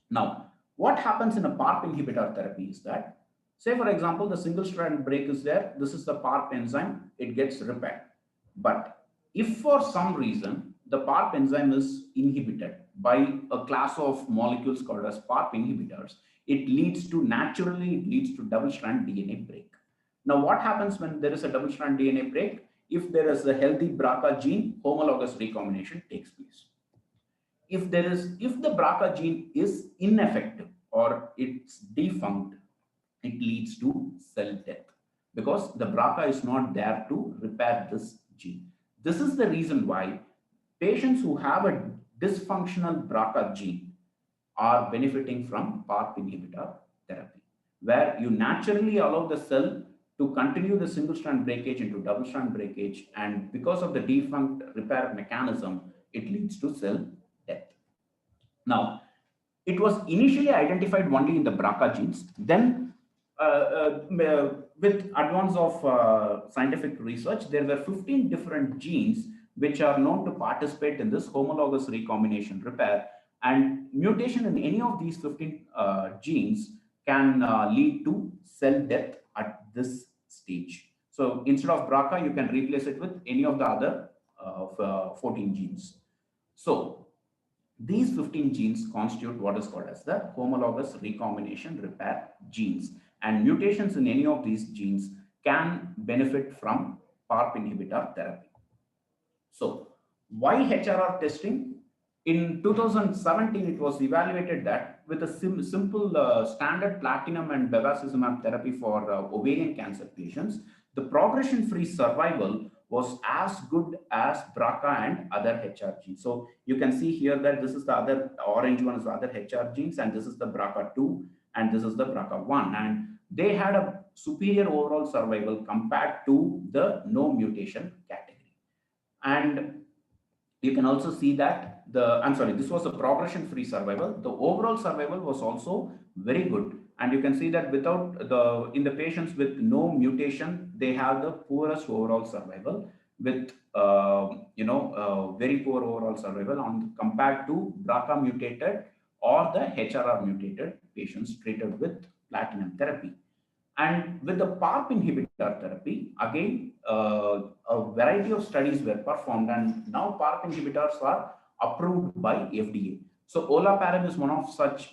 Now, what happens in a PARP inhibitor therapy is that, say for example, the single strand break is there, this is the PARP enzyme, it gets repaired. But if for some reason the PARP enzyme is inhibited by a class of molecules called as PARP inhibitors, it naturally leads to double strand DNA break. Now, what happens when there is a double strand DNA break? If there is a healthy BRCA gene, homologous recombination takes place. If the BRCA gene is ineffective or it's defunct, it leads to cell death because the BRCA is not there to repair this gene. This is the reason why patients who have a dysfunctional BRCA gene are benefiting from PARP inhibitor therapy, where you naturally allow the cell to continue the single strand breakage into double strand breakage, and because of the defunct repair mechanism, it leads to cell death. Now, it was initially identified only in the BRCA genes. Then, with advance of scientific research, there were 15 different genes which are known to participate in this homologous recombination repair. And mutation in any of these 15 genes can lead to cell death at this stage. So instead of BRCA, you can replace it with any of the other 14 genes. So these 15 genes constitute what is called as the homologous recombination repair genes, and mutations in any of these genes can benefit from PARP inhibitor therapy. So why HRR testing? In 2017, it was evaluated that with a simple standard platinum and bevacizumab therapy for ovarian cancer patients, the progression-free survival was as good as BRCA and other HR genes. So you can see here that this is the other orange one is the other HR genes, and this is the BRCA2, and this is the BRCA1. And they had a superior overall survival compared to the no mutation category. And you can also see that this was a progression-free survival. The overall survival was also very good. And you can see that in the patients with no mutation, they have the poorest overall survival with, very poor overall survival compared to BRCA mutated or the HRR mutated patients treated with platinum therapy. And with the PARP inhibitor therapy, again, a variety of studies were performed, and now PARP inhibitors are approved by FDA. So olaparib is one such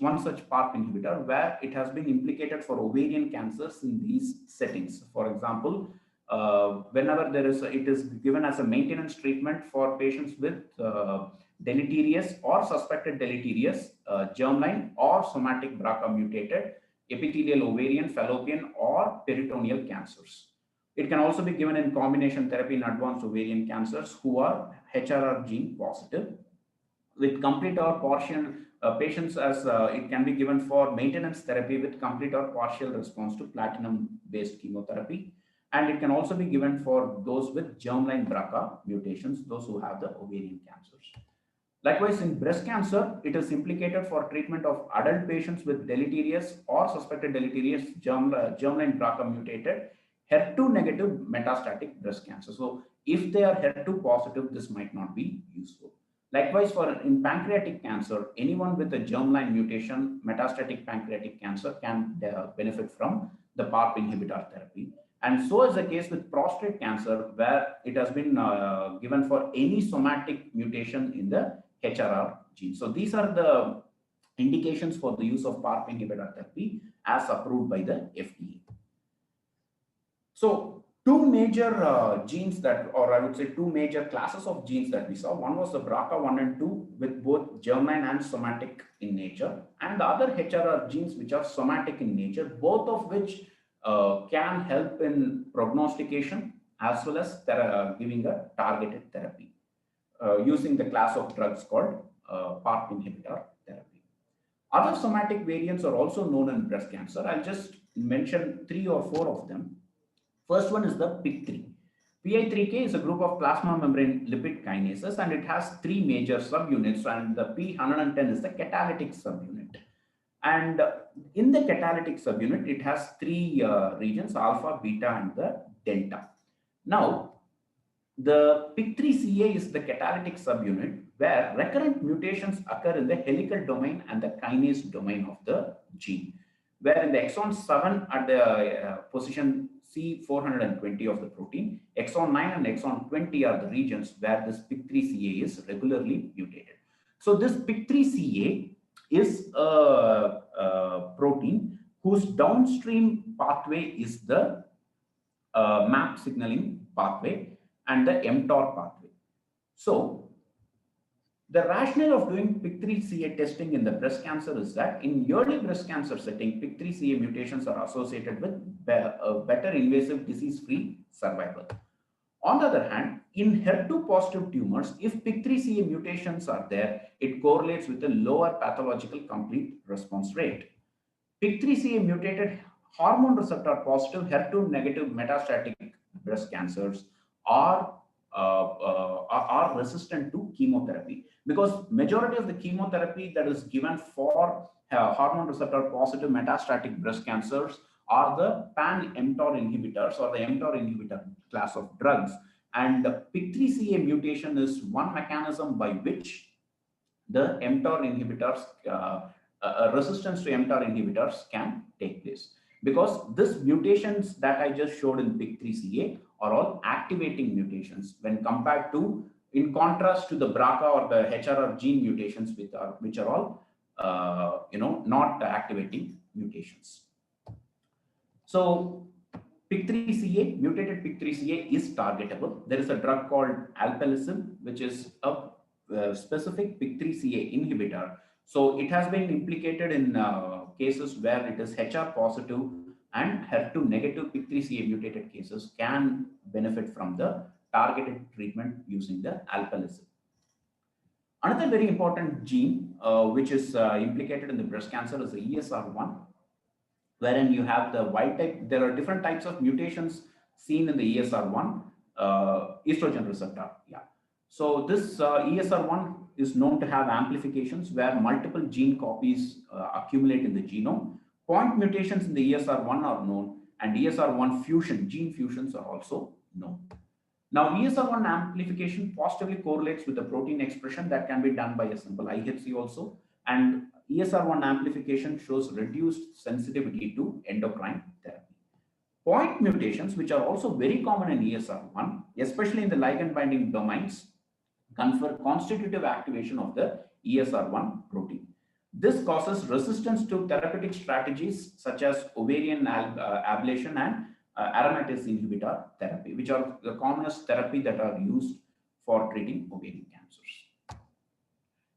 PARP inhibitor where it has been implicated for ovarian cancers in these settings. For example, whenever it is given as a maintenance treatment for patients with deleterious or suspected deleterious germline or somatic BRCA mutated epithelial ovarian, fallopian, or peritoneal cancers. It can also be given in combination therapy in advanced ovarian cancers who are HRR gene positive. With complete or partial patients, as it can be given for maintenance therapy with complete or partial response to platinum-based chemotherapy. And it can also be given for those with germline BRCA mutations, those who have the ovarian cancers. Likewise, in breast cancer, it is implicated for treatment of adult patients with deleterious or suspected deleterious germline BRCA mutated HER2 negative metastatic breast cancer. So if they are HER2 positive, this might not be useful. Likewise, in pancreatic cancer, anyone with a germline mutation, metastatic pancreatic cancer can benefit from the PARP inhibitor therapy. And so is the case with prostate cancer, where it has been given for any somatic mutation in the HRR gene. So these are the indications for the use of PARP inhibitor therapy as approved by the FDA. So two major genes or I would say two major classes of genes that we saw. One was the BRCA1 and 2 with both germline and somatic in nature, and the other HRR genes which are somatic in nature, both of which can help in prognostication as well as giving a targeted therapy using the class of drugs called PARP inhibitor therapy. Other somatic variants are also known in breast cancer. I'll just mention 3 or 4 of them. First one is the PI3. PI3K is a group of plasma membrane lipid kinases, and it has 3 major subunits, and the P110 is the catalytic subunit. And in the catalytic subunit, it has 3 regions, alpha, beta, and the delta. Now, the PIK3CA is the catalytic subunit where recurrent mutations occur in the helical domain and the kinase domain of the gene, where in the exon 7 at the position C420 of the protein, exon 9 and exon 20 are the regions where this PIK3CA is regularly mutated. So this PIK3CA is a protein whose downstream pathway is the MAP signaling pathway and the mTOR pathway. So the rationale of doing PIK3CA testing in the breast cancer is that in early breast cancer setting, PIK3CA mutations are associated with better invasive disease-free survival. On the other hand, in HER2 positive tumors, if PIK3CA mutations are there, it correlates with a lower pathological complete response rate. PIK3CA mutated hormone receptor positive HER2 negative metastatic breast cancers are are resistant to chemotherapy, because majority of the chemotherapy that is given for hormone receptor positive metastatic breast cancers are the pan-mTOR inhibitors or the mTOR inhibitor class of drugs. And the PIK3CA mutation is one mechanism by which the mTOR inhibitors, resistance to mTOR inhibitors can take place. Because these mutations that I just showed in PIK3CA are all activating mutations when compared to, in contrast to the BRCA or the HRR gene mutations, which are all, not activating mutations. So PIK3CA, mutated PIK3CA is targetable. There is a drug called alpelisib, which is a specific PIK3CA inhibitor. So it has been implicated in cases where it is HR positive and HER2 negative PIK3CA mutated cases can benefit from the targeted treatment using the alpelisib. Another very important gene which is implicated in the breast cancer is the ESR1, wherein you have the wild type. There are different types of mutations seen in the ESR1, estrogen receptor. Yeah. So this ESR1 is known to have amplifications where multiple gene copies accumulate in the genome. Point mutations in the ESR1 are known, and ESR1 fusion, gene fusions are also known. Now, ESR1 amplification positively correlates with the protein expression that can be done by a simple IHC also, and ESR1 amplification shows reduced sensitivity to endocrine therapy. Point mutations, which are also very common in ESR1, especially in the ligand binding domains, confer constitutive activation of the ESR1 protein. This causes resistance to therapeutic strategies such as ovarian ablation and aromatase inhibitor therapy, which are the commonest therapy that are used for treating ovarian cancers.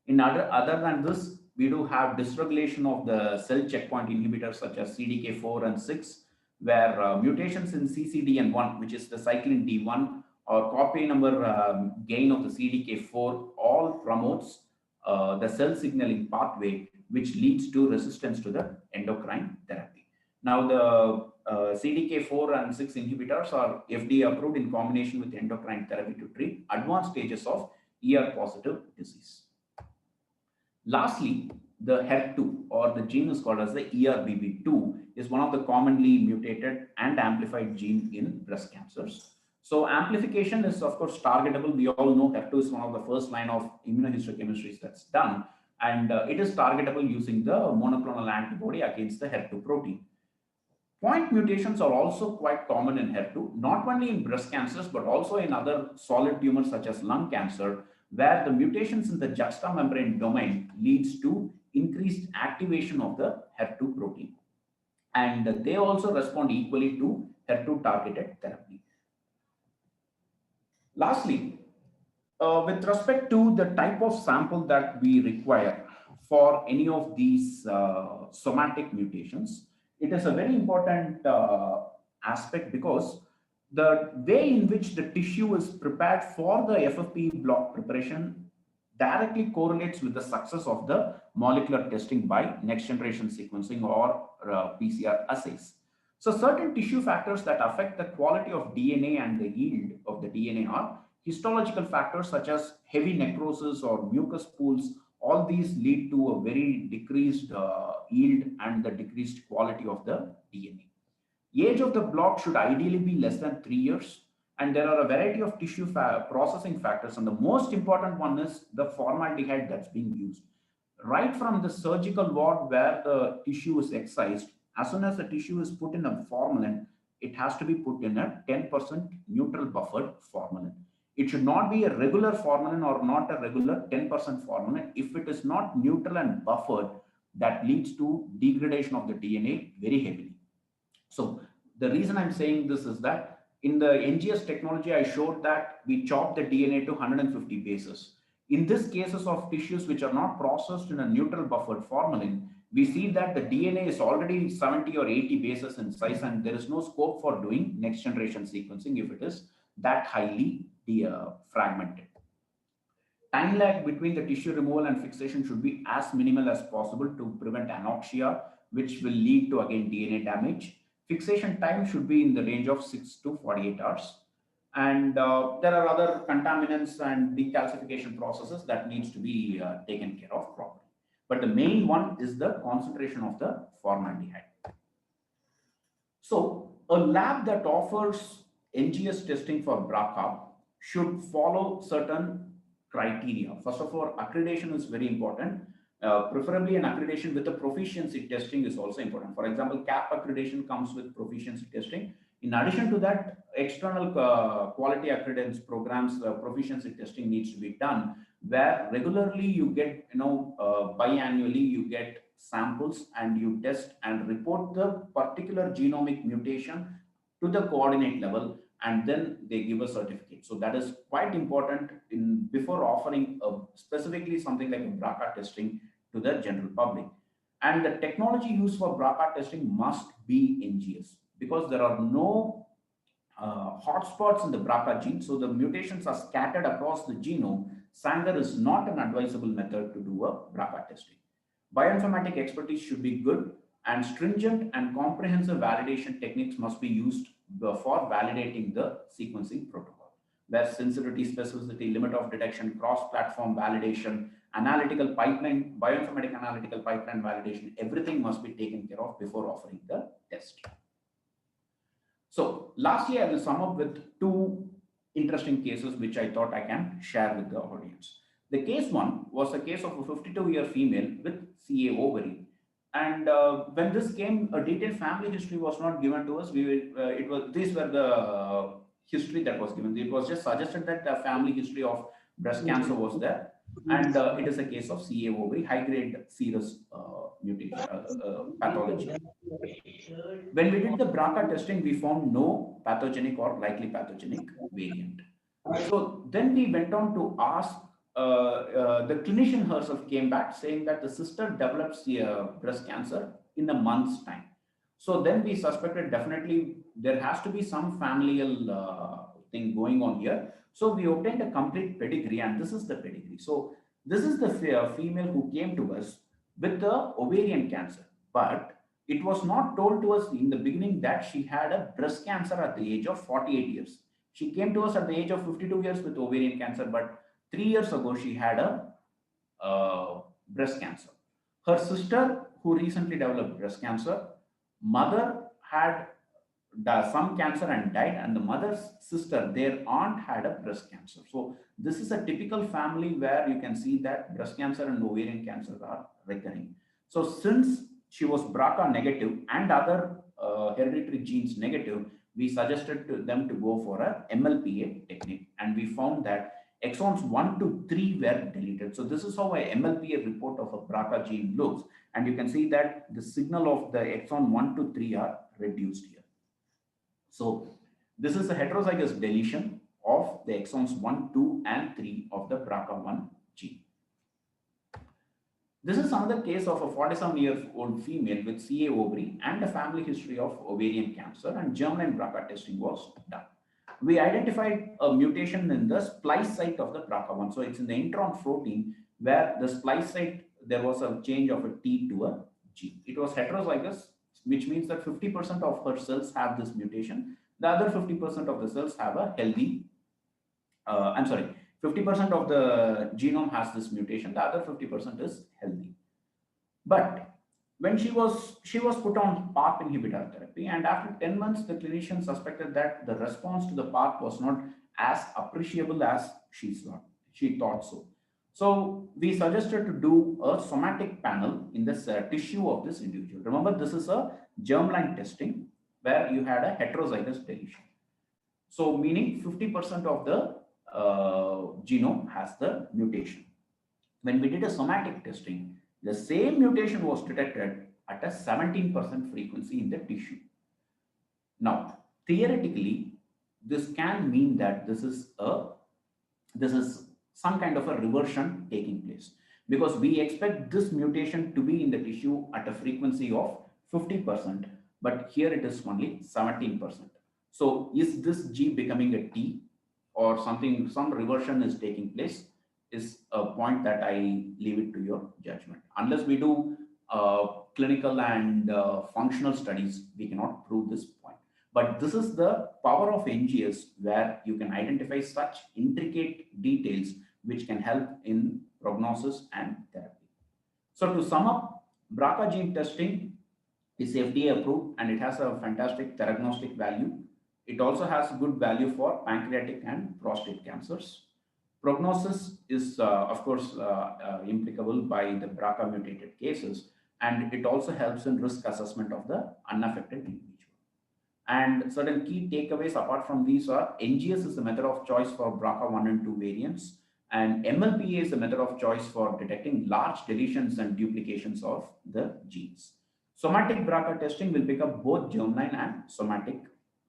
In other than this, we do have dysregulation of the cell checkpoint inhibitors such as CDK4 and 6, where mutations in CCDN1, which is the cyclin D1, or copy number gain of the CDK4, all promotes the cell signaling pathway, which leads to resistance to the endocrine therapy. Now, the CDK4 and 6 inhibitors are FDA approved in combination with endocrine therapy to treat advanced stages of ER-positive disease. Lastly, the HER2, or the gene is called as the ERBB2, is one of the commonly mutated and amplified gene in breast cancers. So amplification is, of course, targetable. We all know HER2 is one of the first line of immunohistochemistries that's done, and it is targetable using the monoclonal antibody against the HER2 protein. Point mutations are also quite common in HER2, not only in breast cancers, but also in other solid tumors such as lung cancer, where the mutations in the juxtamembrane domain leads to increased activation of the HER2 protein. And they also respond equally to HER2 targeted therapy. Lastly, with respect to the type of sample that we require for any of these somatic mutations, it is a very important aspect, because the way in which the tissue is prepared for the FFPE block preparation directly correlates with the success of the molecular testing by next generation sequencing or PCR assays. So certain tissue factors that affect the quality of DNA and the yield of the DNA are histological factors such as heavy necrosis or mucus pools. All these lead to a very decreased yield and the decreased quality of the DNA. Age of the block should ideally be less than 3 years, and there are a variety of tissue processing factors, and the most important one is the formaldehyde that's being used. Right from the surgical ward where the tissue is excised, as soon as the tissue is put in a formalin, it has to be put in a 10% neutral buffered formalin. It should not be a regular formalin or not a regular 10% formalin. If it is not neutral and buffered, that leads to degradation of the DNA very heavily. So the reason I'm saying this is that in the NGS technology, I showed that we chop the DNA to 150 bases. In this cases of tissues which are not processed in a neutral buffered formalin, we see that the DNA is already 70 or 80 bases in size, and there is no scope for doing next generation sequencing if it is that highly fragmented. Time lag between the tissue removal and fixation should be as minimal as possible to prevent anoxia, which will lead to again DNA damage. Fixation time should be in the range of 6 to 48 hours. And there are other contaminants and decalcification processes that needs to be taken care of properly. But the main one is the concentration of the formaldehyde. So a lab that offers NGS testing for BRCA should follow certain criteria. First of all, accreditation is very important. Preferably an accreditation with a proficiency testing is also important. For example, CAP accreditation comes with proficiency testing. In addition to that, external quality accreditance programs, proficiency testing needs to be done, where regularly you get, biannually you get samples and you test and report the particular genomic mutation to the coordinate level, and then they give a certificate. So that is quite important before offering specifically something like a BRCA testing to the general public. And the technology used for BRCA testing must be NGS, because there are no hotspots in the BRCA gene, so the mutations are scattered across the genome. Sanger is not an advisable method to do a BRCA testing. Bioinformatic expertise should be good, and stringent and comprehensive validation techniques must be used for validating the sequencing protocol, where sensitivity, specificity, limit of detection, cross-platform validation, analytical pipeline, bioinformatic analytical pipeline validation, everything must be taken care of before offering the test. So lastly, I will sum up with two interesting cases which I thought I can share with the audience. The case one was a case of a 52-year female with CA ovary. And when this came, a detailed family history was not given to us. These were the history that was given. It was just suggested that the family history of breast cancer was there. And it is a case of CA ovary, high-grade serous mutation, pathology. When we did the BRCA testing, we found no pathogenic or likely pathogenic variant. So then we went on to ask, the clinician herself came back saying that the sister develops breast cancer in a month's time. So then we suspected definitely there has to be some familial thing going on here. So we obtained a complete pedigree, and this is the pedigree. So this is the female who came to us with the ovarian cancer, but it was not told to us in the beginning that she had a breast cancer at the age of 48 years. She came to us at the age of 52 years with ovarian cancer, but 3 years ago she had a breast cancer. Her sister, who recently developed breast cancer, mother had some cancer and died, and the mother's sister, their aunt, had a breast cancer. So this is a typical family where you can see that breast cancer and ovarian cancer are recurring. So since she was BRCA negative and other hereditary genes negative, we suggested to them to go for a MLPA technique, and we found that exons 1 to 3 were deleted. So this is how a MLPA report of a BRCA gene looks, and you can see that the signal of the exon 1 to 3 are reduced here. So this is a heterozygous deletion of the exons 1, 2, and 3 of the BRCA1 gene. This is another case of a 47-year-old female with CA ovary and a family history of ovarian cancer, and germline BRCA testing was done. We identified a mutation in the splice site of the BRCA1. So it's in the intron protein where the splice site, there was a change of a T to a G. It was heterozygous, which means that 50% of her cells have this mutation. The other 50% of the cells have a healthy, 50% of the genome has this mutation, the other 50% is healthy. But when she was put on PARP inhibitor therapy, and after 10 months, the clinician suspected that the response to the PARP was not as appreciable as she thought so. So we suggested to do a somatic panel in this tissue of this individual. Remember, this is a germline testing where you had a heterozygous deletion. So meaning 50% of the genome has the mutation. When we did a somatic testing, the same mutation was detected at a 17% frequency in the tissue. Now, theoretically, this can mean that this is some kind of a reversion taking place, because we expect this mutation to be in the tissue at a frequency of 50%, but here it is only 17%. So is this G becoming a T, or some reversion is taking place, is a point that I leave it to your judgment. Unless we do clinical and functional studies, we cannot prove this point. But this is the power of NGS, where you can identify such intricate details which can help in prognosis and therapy. So to sum up, BRCA gene testing is FDA approved and it has a fantastic diagnostic value. It also has good value for pancreatic and prostate cancers. Prognosis is, of course, implicable by the BRCA mutated cases, and it also helps in risk assessment of the unaffected individual. And certain key takeaways apart from these are NGS is the method of choice for BRCA1 and 2 variants, and MLPA is the method of choice for detecting large deletions and duplications of the genes. Somatic BRCA testing will pick up both germline and somatic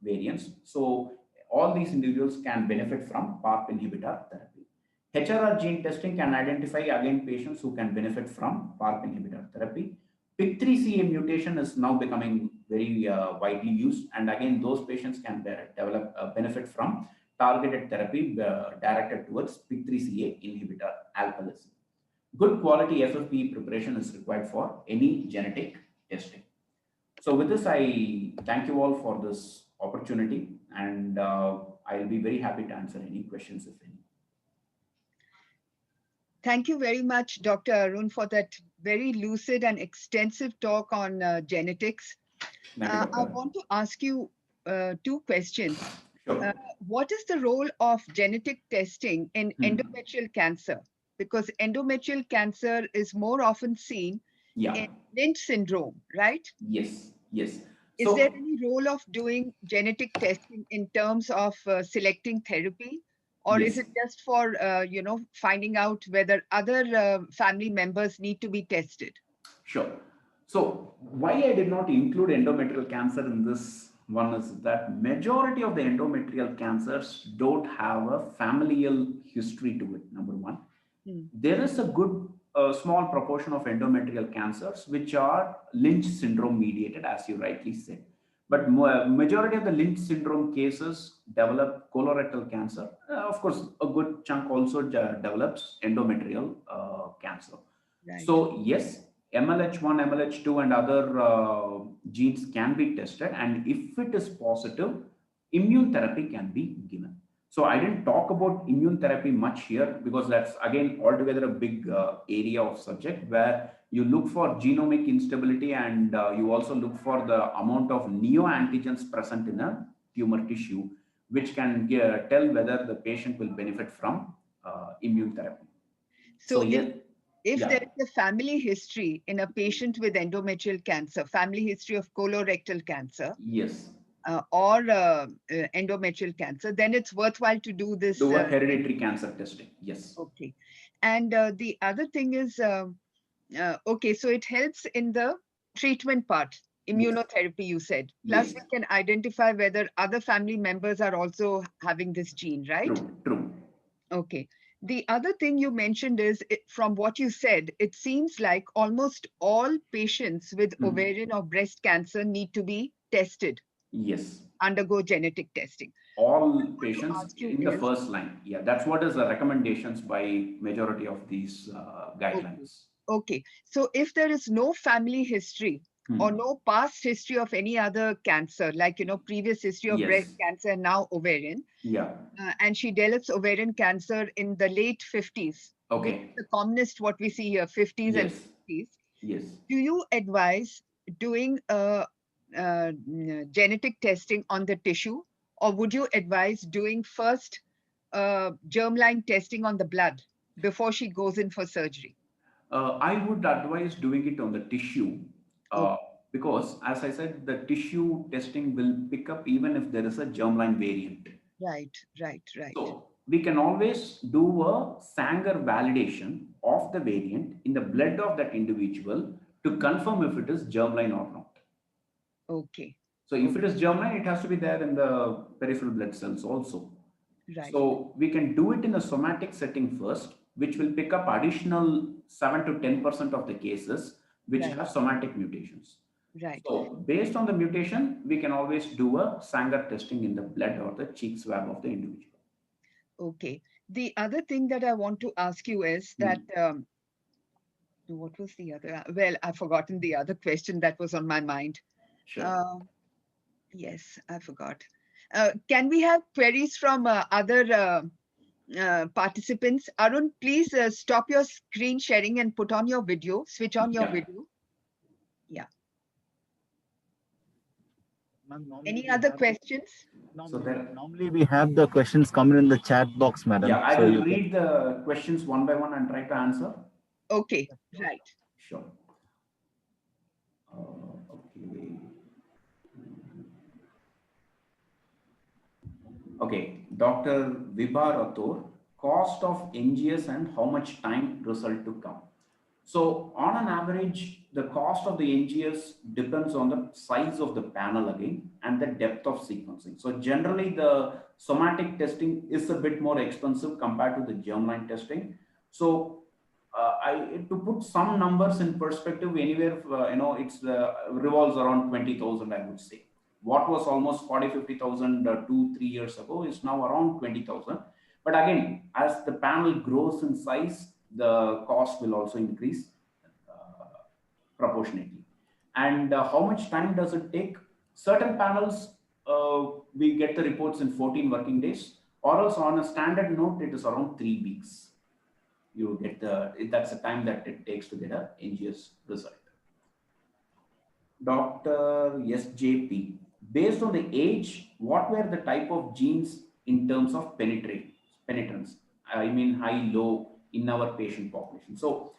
variants. So all these individuals can benefit from PARP inhibitor therapy. HRR gene testing can identify again patients who can benefit from PARP inhibitor therapy. PIK3CA mutation is now becoming very widely used, and again, those patients can develop benefit from targeted therapy directed towards PIK3CA inhibitor alkylism. Good quality FFPE preparation is required for any genetic testing. So with this, I thank you all for this opportunity, and I'll be very happy to answer any questions if any. Thank you very much, Dr. Arun, for that very lucid and extensive talk on genetics. I want to ask you two questions. Sure. What is the role of genetic testing in endometrial cancer? Because endometrial cancer is more often seen in Lynch syndrome, right? Yes, yes. Is there any role of doing genetic testing in terms of selecting therapy? Or is it just for, finding out whether other family members need to be tested? Sure. So why I did not include endometrial cancer in this one is that majority of the endometrial cancers don't have a familial history to it, number one. There is a good small proportion of endometrial cancers which are Lynch syndrome mediated, as you rightly said. But majority of the Lynch syndrome cases develop colorectal cancer. Of course, a good chunk also develops endometrial cancer. Right. So yes, MLH1, MLH2 and other genes can be tested, and if it is positive, immune therapy can be given. So I didn't talk about immune therapy much here because that's again altogether a big area of subject where you look for genomic instability and you also look for the amount of neoantigens present in a tumor tissue, which can tell whether the patient will benefit from immune therapy. So if there is a family history in a patient with endometrial cancer, family history of colorectal cancer, yes, or endometrial cancer, then it's worthwhile to do this. Do a hereditary cancer testing, yes. Okay. And the other thing is, okay, so it helps in the treatment part, immunotherapy, you said. Plus, we can identify whether other family members are also having this gene, right? True. Okay. The other thing you mentioned is, from what you said, it seems like almost all patients with ovarian or breast cancer need to be tested. Yes. Undergo genetic testing. All patients in the first line. Yeah, that's what is the recommendations by majority of these guidelines. Okay. So if there is no family history or no past history of any other cancer, like, previous history of breast cancer and now ovarian, and she develops ovarian cancer in the late 50s. Okay. The commonest what we see here, 50s and 60s. Yes. Do you advise doing genetic testing on the tissue, or would you advise doing first germline testing on the blood before she goes in for surgery? I would advise doing it on the tissue because, as I said, the tissue testing will pick up even if there is a germline variant. Right. So we can always do a Sanger validation of the variant in the blood of that individual to confirm if it is germline or not. Okay. So if it is germline, it has to be there in the peripheral blood cells also. Right. So we can do it in a somatic setting first, which will pick up additional 7 to 10% of the cases which have somatic mutations. Right. So based on the mutation, we can always do a Sanger testing in the blood or the cheek swab of the individual. Okay. The other thing that I want to ask you is that, what was the other? Well, I've forgotten the other question that was on my mind. Sure. Yes, I forgot. Can we have queries from other participants? Arun, please stop your screen sharing and put on your video, switch on your Yeah. video. Yeah. Ma'am, normally Any we other have questions? So there, normally we have the questions coming in the chat box, madam. yeah, I So will you can. read the questions one by one and try to answer. Okay, right. Sure. Okay. Okay, Dr. Vibha Rathore, cost of NGS and how much time result to come. So on an average, the cost of the NGS depends on the size of the panel again and the depth of sequencing. So generally the somatic testing is a bit more expensive compared to the germline testing. So to put some numbers in perspective, anywhere, it's revolves around 20,000, I would say. What was almost 40, 50,000 2, 3 years ago is now around 20,000. But again, as the panel grows in size, the cost will also increase proportionately. And how much time does it take? Certain panels, we get the reports in 14 working days, or else on a standard note, it is around 3 weeks. You get that's the time that it takes to get a NGS result. Dr. SJP, based on the age, what were the type of genes in terms of penetrance? I mean, high, low in our patient population. So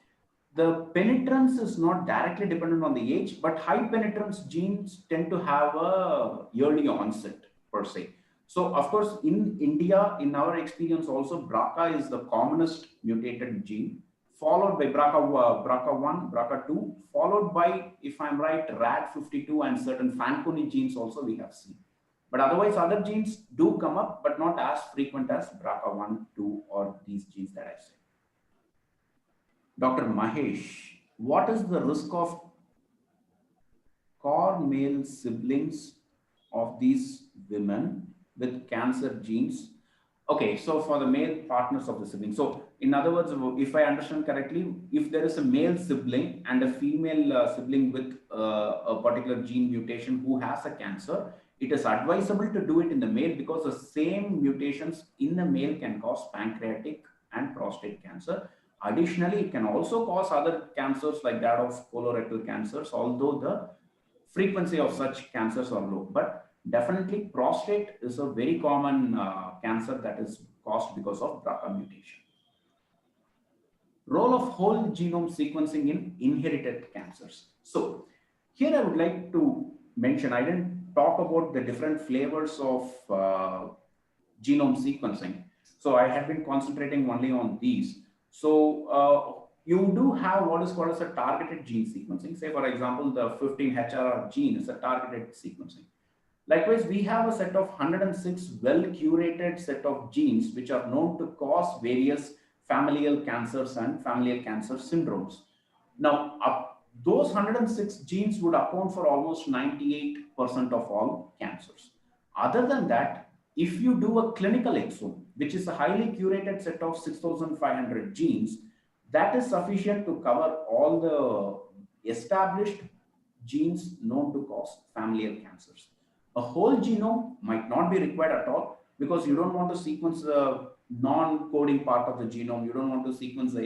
the penetrance is not directly dependent on the age, but high penetrance genes tend to have a early onset per se. So of course, in India, in our experience also, BRCA is the commonest mutated gene, followed by BRCA1, BRCA2, followed by, if I'm right, RAD52 and certain Fanconi genes also we have seen. But otherwise, other genes do come up, but not as frequent as BRCA1, 2, or these genes that I said. Dr. Mahesh, what is the risk of core male siblings of these women with cancer genes? Okay, so for the male partners of the sibling. So in other words, if I understand correctly, if there is a male sibling and a female sibling with a particular gene mutation who has a cancer, it is advisable to do it in the male because the same mutations in the male can cause pancreatic and prostate cancer. Additionally, it can also cause other cancers like that of colorectal cancers, although the frequency of such cancers are low. But definitely, prostate is a very common cancer that is caused because of BRCA mutation. Role of whole genome sequencing in inherited cancers. So here I would like to mention, I didn't talk about the different flavors of genome sequencing. So I have been concentrating only on these. So you do have what is called as a targeted gene sequencing. Say, for example, the 15HRR gene is a targeted sequencing. Likewise, we have a set of 106 well-curated set of genes which are known to cause various familial cancers and familial cancer syndromes. Now, those 106 genes would account for almost 98% of all cancers. Other than that, if you do a clinical exome, which is a highly curated set of 6,500 genes, that is sufficient to cover all the established genes known to cause familial cancers. A whole genome might not be required at all because you don't want to sequence the non-coding part of the genome. You don't want to sequence the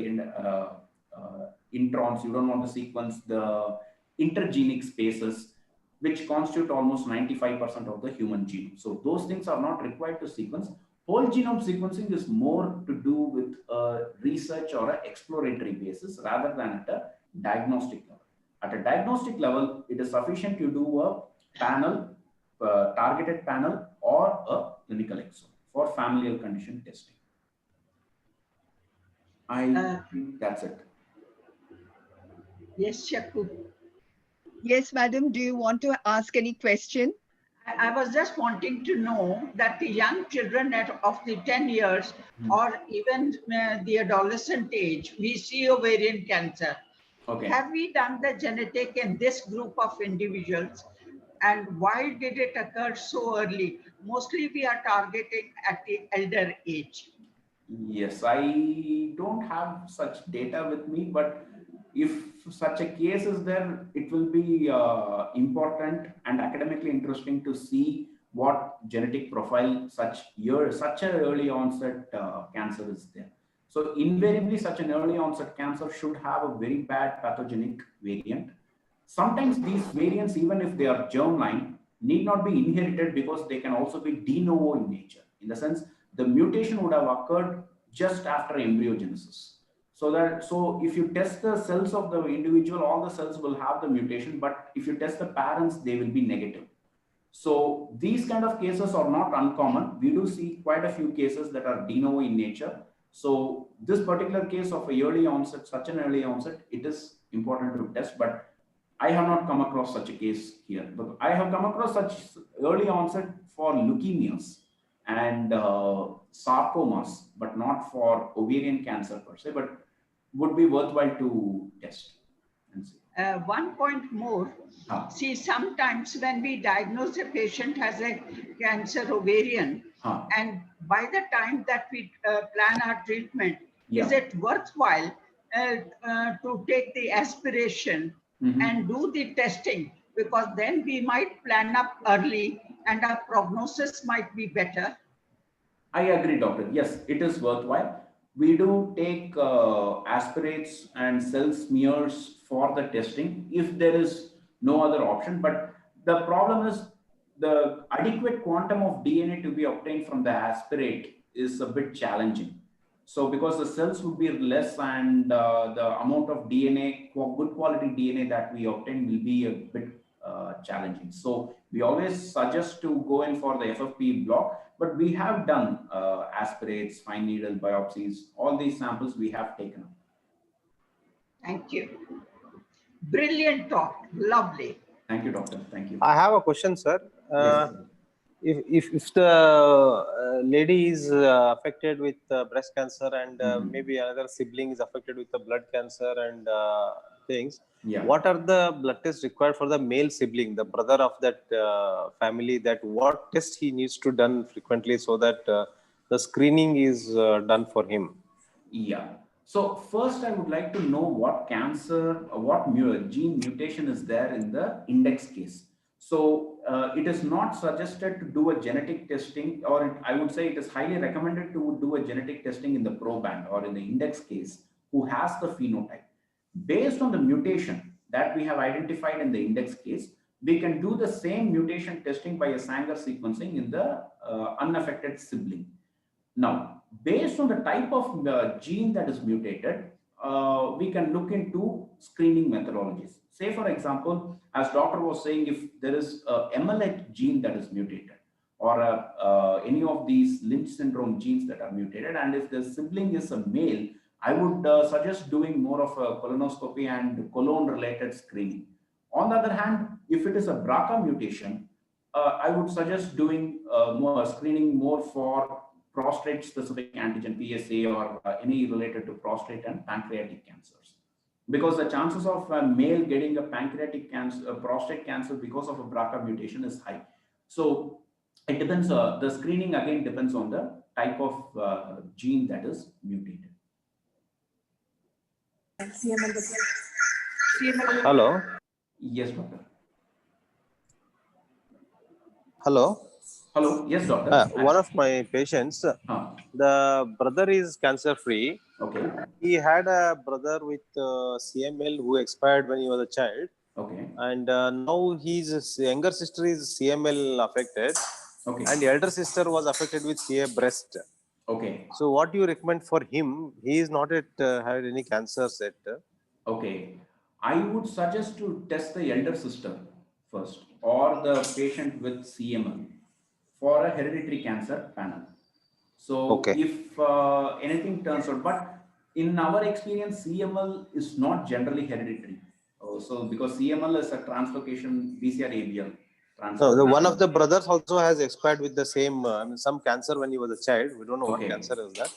introns. You don't want to sequence the intergenic spaces, which constitute almost 95% of the human genome. So those things are not required to sequence. Whole genome sequencing is more to do with a research or an exploratory basis rather than at a diagnostic level. At a diagnostic level, it is sufficient to do a panel, targeted panel, or a clinical exome for familial condition testing. I think that's it. Yes, Shaku. Yes, madam. Do you want to ask any question? I was just wanting to know that the young children of the 10 years or even the adolescent age, we see ovarian cancer. Okay. Have we done the genetic in this group of individuals? And why did it occur so early? Mostly we are targeting at the elder age. Yes, I don't have such data with me, but if such a case is there, it will be important and academically interesting to see what genetic profile such an early onset cancer is there. So invariably, such an early onset cancer should have a very bad pathogenic variant. Sometimes these variants, even if they are germline, need not be inherited because they can also be de novo in nature. In the sense, the mutation would have occurred just after embryogenesis. So if you test the cells of the individual, all the cells will have the mutation, but if you test the parents, they will be negative. So these kind of cases are not uncommon. We do see quite a few cases that are de novo in nature. So this particular case of a early onset, such an early onset, it is important to test, but I have not come across such a case here. But I have come across such early onset for leukemias and sarcomas, but not for ovarian cancer per se, but would be worthwhile to test and see. One point more. See, sometimes when we diagnose a patient has a cancer ovarian, and by the time that we plan our treatment, is it worthwhile to take the aspiration and do the testing? Because then we might plan up early and our prognosis might be better. I agree, doctor. Yes, it is worthwhile. We do take aspirates and cell smears for the testing if there is no other option. But the problem is the adequate quantum of DNA to be obtained from the aspirate is a bit challenging. So because the cells would be less and the amount of DNA, good quality DNA that we obtain will be a bit challenging. So we always suggest to go in for the FFP block, but we have done aspirates, fine needle biopsies, all these samples we have taken. Thank you. Brilliant talk. Lovely. Thank you, doctor. Thank you. I have a question, sir. Yes, sir. If the lady is affected with breast cancer and maybe another sibling is affected with the blood cancer and things, what are the blood tests required for the male sibling, the brother of that family? That what test he needs to done frequently so that the screening is done for him? Yeah. So first, I would like to know what cancer, what gene mutation is there in the index case. So it is not suggested to do a genetic testing, or I would say it is highly recommended to do a genetic testing in the proband or in the index case who has the phenotype. Based on the mutation that we have identified in the index case, we can do the same mutation testing by a Sanger sequencing in the unaffected sibling. Now, based on the type of gene that is mutated, we can look into screening methodologies. Say, for example, as doctor was saying, if there is a MLH gene that is mutated, or any of these Lynch syndrome genes that are mutated, and if the sibling is a male, I would suggest doing more of a colonoscopy and colon-related screening. On the other hand, if it is a BRCA mutation, I would suggest doing more screening more for prostate-specific antigen PSA or any related to prostate and pancreatic cancers, because the chances of a male getting a pancreatic cancer, prostate cancer because of a BRCA mutation is high. So it depends. The screening again depends on the type of gene that is mutated. Hello. Yes, doctor. Hello. Hello. Yes, doctor. One of my patients, the brother is cancer free. Okay. He had a brother with CML who expired when he was a child. Okay. And now his younger sister is CML affected. Okay. And the elder sister was affected with CA breast. Okay. So what do you recommend for him? He is not yet had any cancers yet. Okay. I would suggest to test the elder sister first, or the patient with CML for a hereditary cancer panel. So if anything turns out, but in our experience, CML is not generally hereditary. So because CML is a translocation BCR-ABL. So the one of the brothers also has expired with the same some cancer when he was a child. We don't know what cancer is that.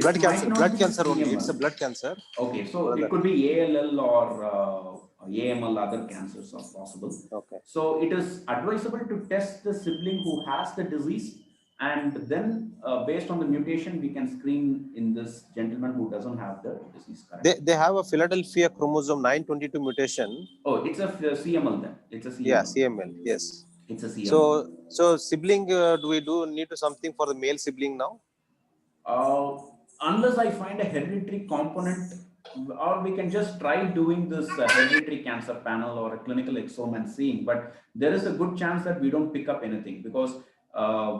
Blood cancer only. It's a blood cancer. Okay, so it could be ALL or AML, other cancers are possible. Okay. So it is advisable to test the sibling who has the disease And then based on the mutation, we can screen in this gentleman who doesn't have the disease. They have a Philadelphia chromosome 922 mutation. Oh, it's a CML then. It's a CML. Yeah, CML. Yes. It's a CML. So sibling, do we need to something for the male sibling now? Unless I find a hereditary component, or we can just try doing this hereditary cancer panel or a clinical exome and seeing, but there is a good chance that we don't pick up anything because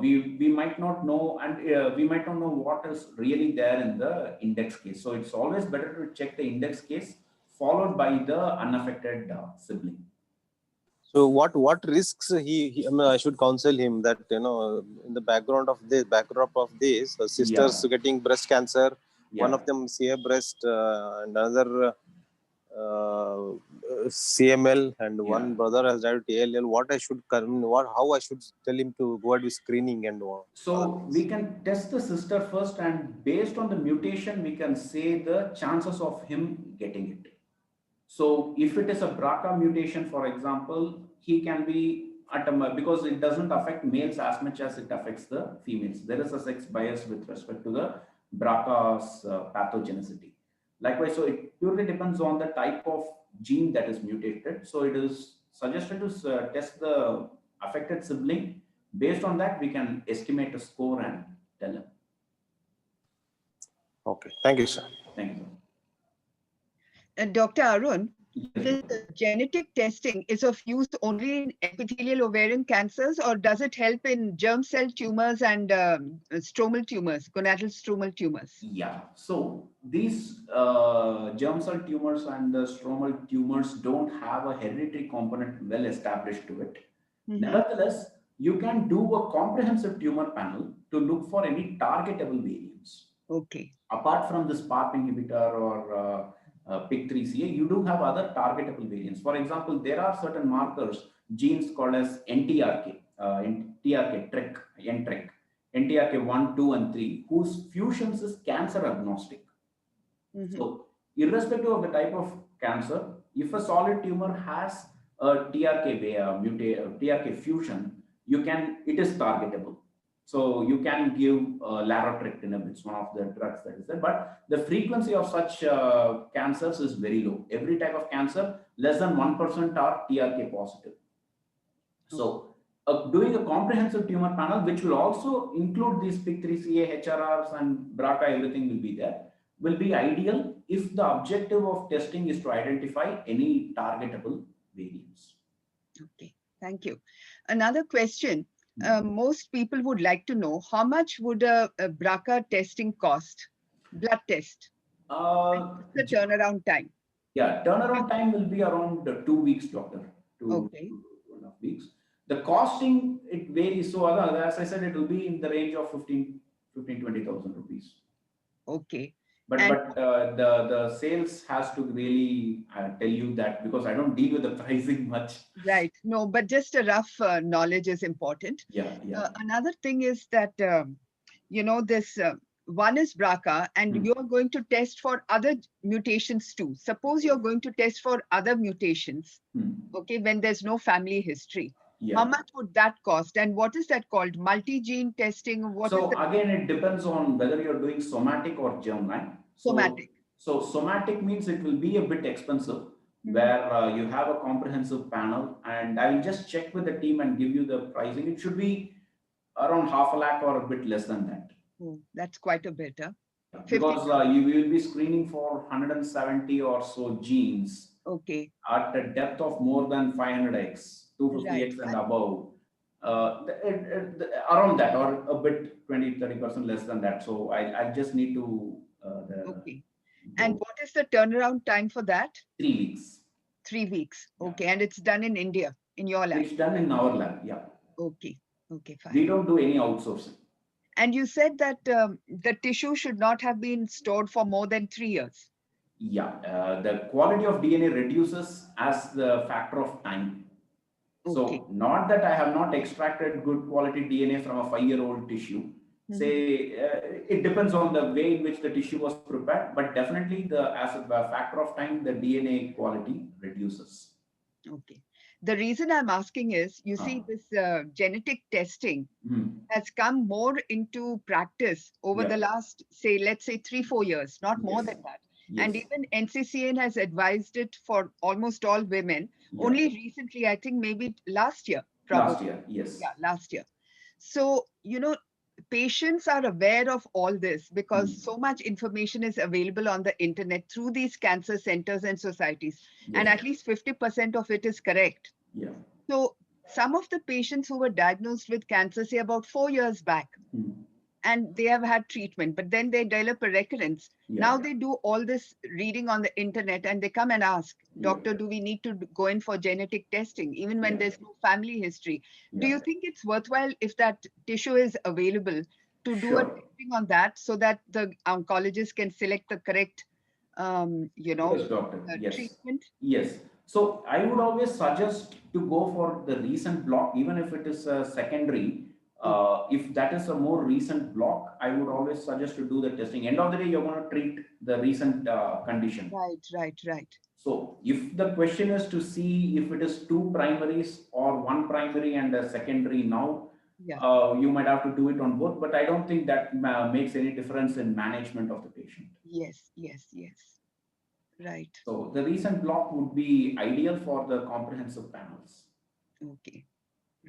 we might not know, and we might not know what is really there in the index case. So it's always better to check the index case followed by the unaffected sibling. So what risks I mean, I should counsel him that, you know, in the backdrop of this, sisters getting breast cancer, one of them CA breast, and another CML, and one brother has died ALL. How I should tell him to go ahead with screening and all. So we can test the sister first, and based on the mutation, we can say the chances of him getting it. So if it is a BRCA mutation, for example, he can be at because it doesn't affect males as much as it affects the females. There is a sex bias with respect to the BRCA's pathogenicity. Likewise, so it purely depends on the type of gene that is mutated. So it is suggested to test the affected sibling. Based on that, we can estimate a score and tell him. Okay, thank you, sir. Thank you, sir. Dr. Arun, this genetic testing is of use only in epithelial ovarian cancers, or does it help in germ cell tumors and stromal tumors, gonadal stromal tumors? Yeah, so these germ cell tumors and the stromal tumors don't have a hereditary component well established to it. Nevertheless, you can do a comprehensive tumor panel to look for any targetable variants. Okay. Apart from this PARP inhibitor or PIK3CA, you do have other targetable variants. For example, there are certain markers, genes called as NTRK, NTRK 1, 2, and 3, whose fusions is cancer agnostic. So, irrespective of the type of cancer, if a solid tumor has a TRK fusion, it is targetable. So you can give larotrectinib, it's one of the drugs that is there, but the frequency of such cancers is very low. Every type of cancer, less than 1% are TRK positive. So doing a comprehensive tumor panel, which will also include these PIK3CA, HRRs, and BRCA, everything will be there, will be ideal if the objective of testing is to identify any targetable variants. Okay, thank you. Another question. Most people would like to know how much would a BRCA testing cost, blood test? What's the turnaround time? Yeah, turnaround time will be around 2 weeks, doctor. 2.5 weeks. The costing, it varies. So as I said, it will be in the range of 20,000 rupees. Okay. But the sales has to really tell you that, because I don't deal with the pricing much. Right. No, but just a rough knowledge is important. Yeah. Another thing is that, this one is BRCA, and you're going to test for other mutations too. Suppose you're going to test for other mutations, okay, when there's no family history. Yeah. How much would that cost? And what is that called? Multi-gene testing? Again, it depends on whether you're doing somatic or germline. Somatic. So somatic means it will be a bit expensive, where you have a comprehensive panel, and I will just check with the team and give you the pricing. It should be around 500,000 or a bit less than that. Oh, that's quite a bit. Because you will be screening for 170 or so genes. Okay. At a depth of more than 500x. 250x and above, around that, or a bit 20-30% less than that. So I just need to. Okay. And what is the turnaround time for that? 3 weeks. 3 weeks. Okay. And it's done in India, in your lab? It's done in our lab, yeah. Okay. Okay, fine. We don't do any outsourcing. And you said that the tissue should not have been stored for more than 3 years. Yeah. The quality of DNA reduces as the factor of time. So not that I have not extracted good quality DNA from a 5-year-old tissue. Say it depends on the way in which the tissue was prepared, but definitely as a factor of time, the DNA quality reduces. Okay. the reason I'm asking is, you see, this genetic testing has come more into practice over the last, say, let's say 3-4 years, not more than that. And even NCCN has advised it for almost all women. Only recently, I think maybe last year, probably. Last year, yes. Yeah, last year. So, you know, patients are aware of all this because so much information is available on the internet through these cancer centers and societies. And at least 50% of it is correct. So some of the patients who were diagnosed with cancer, say about 4 years back, and they have had treatment, but then they develop a recurrence. Now they do all this reading on the internet and they come and ask, doctor, do we need to go in for genetic testing, even when there's no family history? Do you think it's worthwhile if that tissue is available to do a testing on that so that the oncologist can select the correct, you know, yes, doctor. treatment? Yes. So I would always suggest to go for the recent block, even if it is a secondary. If that is a more recent block, I would always suggest to do the testing. End of the day, you're going to treat the recent condition. Right. So if the question is to see if it is 2 primaries or 1 primary and a secondary now, you might have to do it on both, but I don't think that makes any difference in management of the patient. Yes. Right. So the recent block would be ideal for the comprehensive panels. Okay.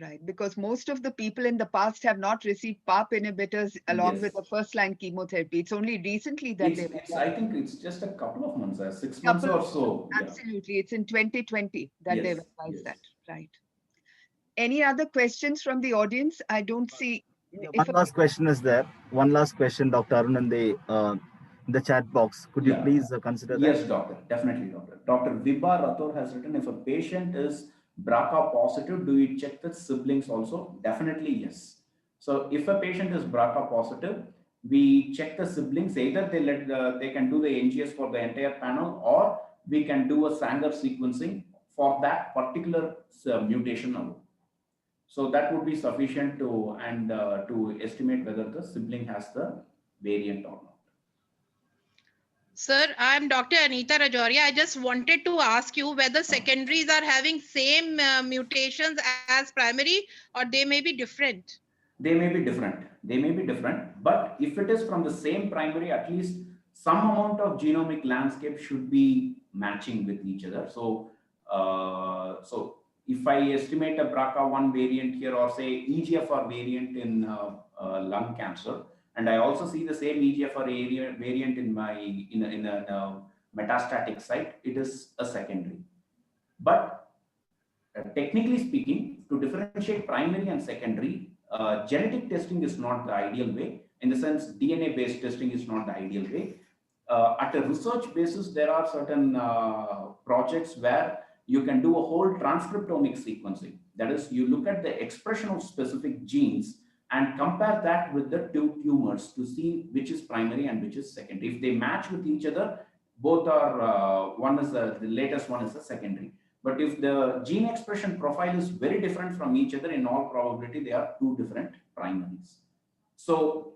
Right, because most of the people in the past have not received PARP inhibitors along with the first-line chemotherapy. It's only recently that I think it's just a couple of months, 6 months or so. Absolutely, it's in 2020 that they've advised that. Right. Any other questions from the audience? I don't see. One last question is there. One last question, Dr. Arun, in the chat box. Could you please consider that? Yes, doctor. Definitely, doctor. Dr. Vibha Rathor has written, if a patient is BRCA positive, do you check the siblings also? Definitely, yes. So if a patient is BRCA positive, we check the siblings. Either they can do the NGS for the entire panel, or we can do a Sanger sequencing for that particular mutation alone. So that would be sufficient to estimate whether the sibling has the variant or not. Sir, I'm Dr. Anita Rajoria. I just wanted to ask you whether secondaries are having same mutations as primary, or they may be different. They may be different. But if it is from the same primary, at least some amount of genomic landscape should be matching with each other. So, so if I estimate a BRCA1 variant here, or say EGFR variant in lung cancer, and I also see the same EGFR variant in a metastatic site, it is a secondary. But technically speaking, to differentiate primary and secondary, genetic testing is not the ideal way. In the sense, DNA-based testing is not the ideal way. At a research basis, there are certain projects where you can do a whole transcriptomic sequencing. That is, you look at the expression of specific genes and compare that with the 2 tumors to see which is primary and which is secondary. If they match with each other, both are, one is the latest one is a secondary. But if the gene expression profile is very different from each other, in all probability, they are 2 different primaries. So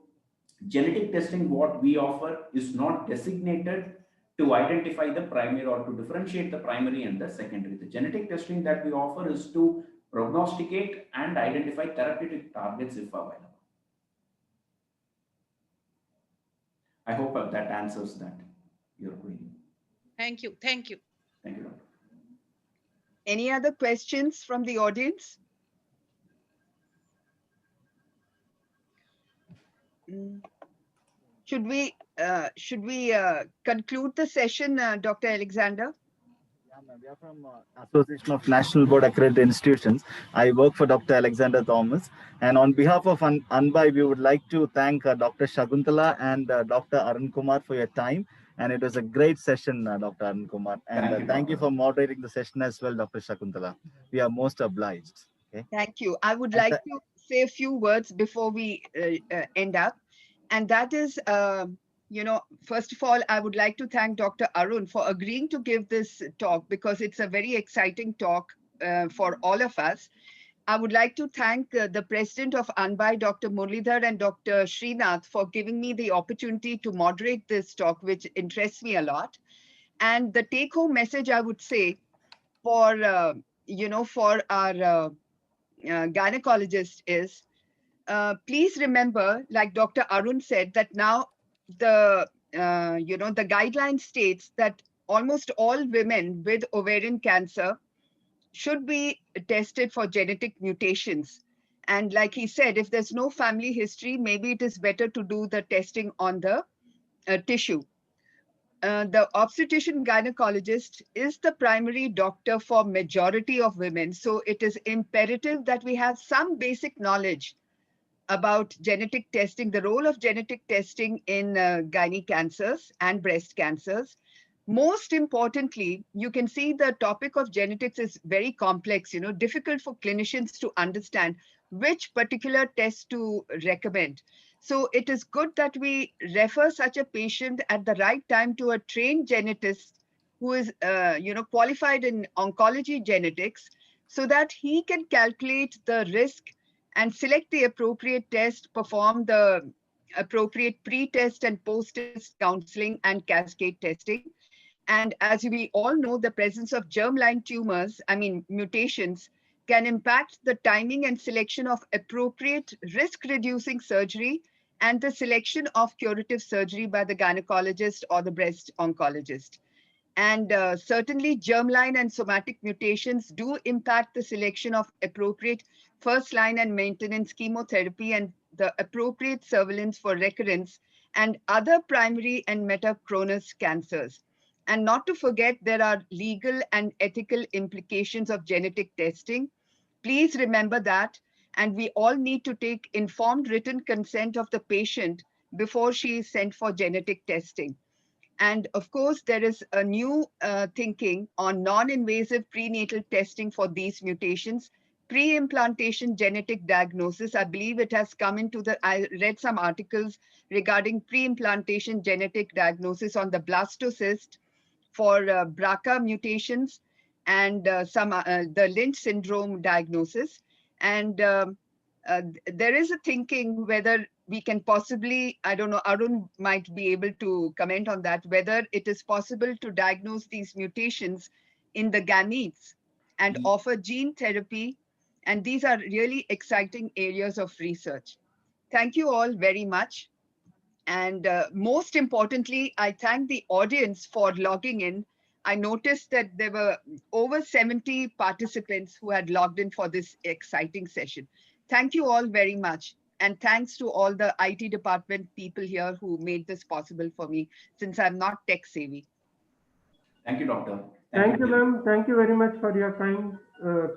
genetic testing, what we offer, is not designated to identify the primary or to differentiate the primary and the secondary. The genetic testing that we offer is to prognosticate and identify therapeutic targets if available. I hope that answers your query. Thank you. Thank you, doctor. Any other questions from the audience? Should we conclude the session, Dr. Alexander? We are from Association of National Board Accredited Institutions. I work for Dr. Alexander Thomas. And on behalf of ANBAI, we would like to thank Dr. Shakuntala and Dr. Arun Kumar for your time. And it was a great session, Dr. Arun Kumar. And thank you for moderating the session as well, Dr. Shakuntala. We are most obliged. Okay? Thank you. I would like to say a few words before we end up. And that is, you know, first of all, I would like to thank Dr. Arun for agreeing to give this talk, because it's a very exciting talk for all of us. I would like to thank the president of ANBAI, Dr. Muralidhar, and Dr. Srinath for giving me the opportunity to moderate this talk, which interests me a lot. And the take-home message, I would say, for for our gynecologist is, please remember, like Dr. Arun said, that now the the guideline states that almost all women with ovarian cancer should be tested for genetic mutations. And like he said, if there's no family history, maybe it is better to do the testing on the tissue. The obstetrician gynecologist is the primary doctor for majority of women. So it is imperative that we have some basic knowledge about genetic testing, the role of genetic testing in gynae cancers and breast cancers. Most importantly, you can see the topic of genetics is very complex, difficult for clinicians to understand which particular test to recommend. So it is good that we refer such a patient at the right time to a trained genetist who is, qualified in oncology genetics, so that he can calculate the risk and select the appropriate test, perform the appropriate pre-test and post-test counseling and cascade testing. And as we all know, the presence of germline tumors, mutations, can impact the timing and selection of appropriate risk-reducing surgery and the selection of curative surgery by the gynecologist or the breast oncologist. And certainly germline and somatic mutations do impact the selection of appropriate first line and maintenance chemotherapy and the appropriate surveillance for recurrence and other primary and metachronous cancers. And not to forget, there are legal and ethical implications of genetic testing. Please remember that. And we all need to take informed written consent of the patient before she is sent for genetic testing. And of course, there is a new thinking on non-invasive prenatal testing for these mutations, pre-implantation genetic diagnosis. I believe it has come into I read some articles regarding pre-implantation genetic diagnosis on the blastocyst for BRCA mutations and the Lynch syndrome diagnosis. And there is a thinking whether we can possibly, I don't know, Arun might be able to comment on that, whether it is possible to diagnose these mutations in the gametes and offer gene therapy. And these are really exciting areas of research. Thank you all very much. And most importantly, I thank the audience for logging in. I noticed that there were over 70 participants who had logged in for this exciting session. Thank you all very much. And thanks to all the IT department people here who made this possible for me, since I'm not tech savvy. Thank you, Doctor. Thank you, ma'am. Thank you very much for your kind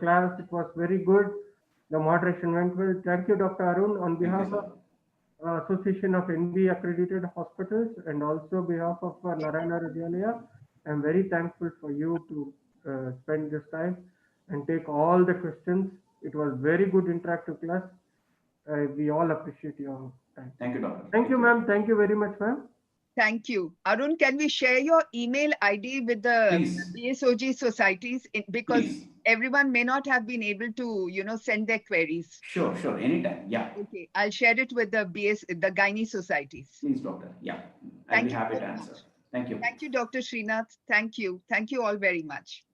class. It was very good. The moderation went well. Thank you, Dr. Arun, on behalf of Association of NB accredited hospitals and also behalf of Narayana Hridayalaya. I'm very thankful for you to spend this time and take all the questions. It was very good interactive class. We all appreciate your time. Thank you, Doctor. Thank you, ma'am. Thank you very much, ma'am. Thank you. Arun, can we share your email ID with the BSOG societies? Because everyone may not have been able to, send their queries. Sure, anytime. Yeah. Okay, I'll share it with the gynae societies. Please, Doctor. Yeah, I'll be happy to answer. Thank you. Thank you, Dr. Srinath. Thank you. Thank you all very much.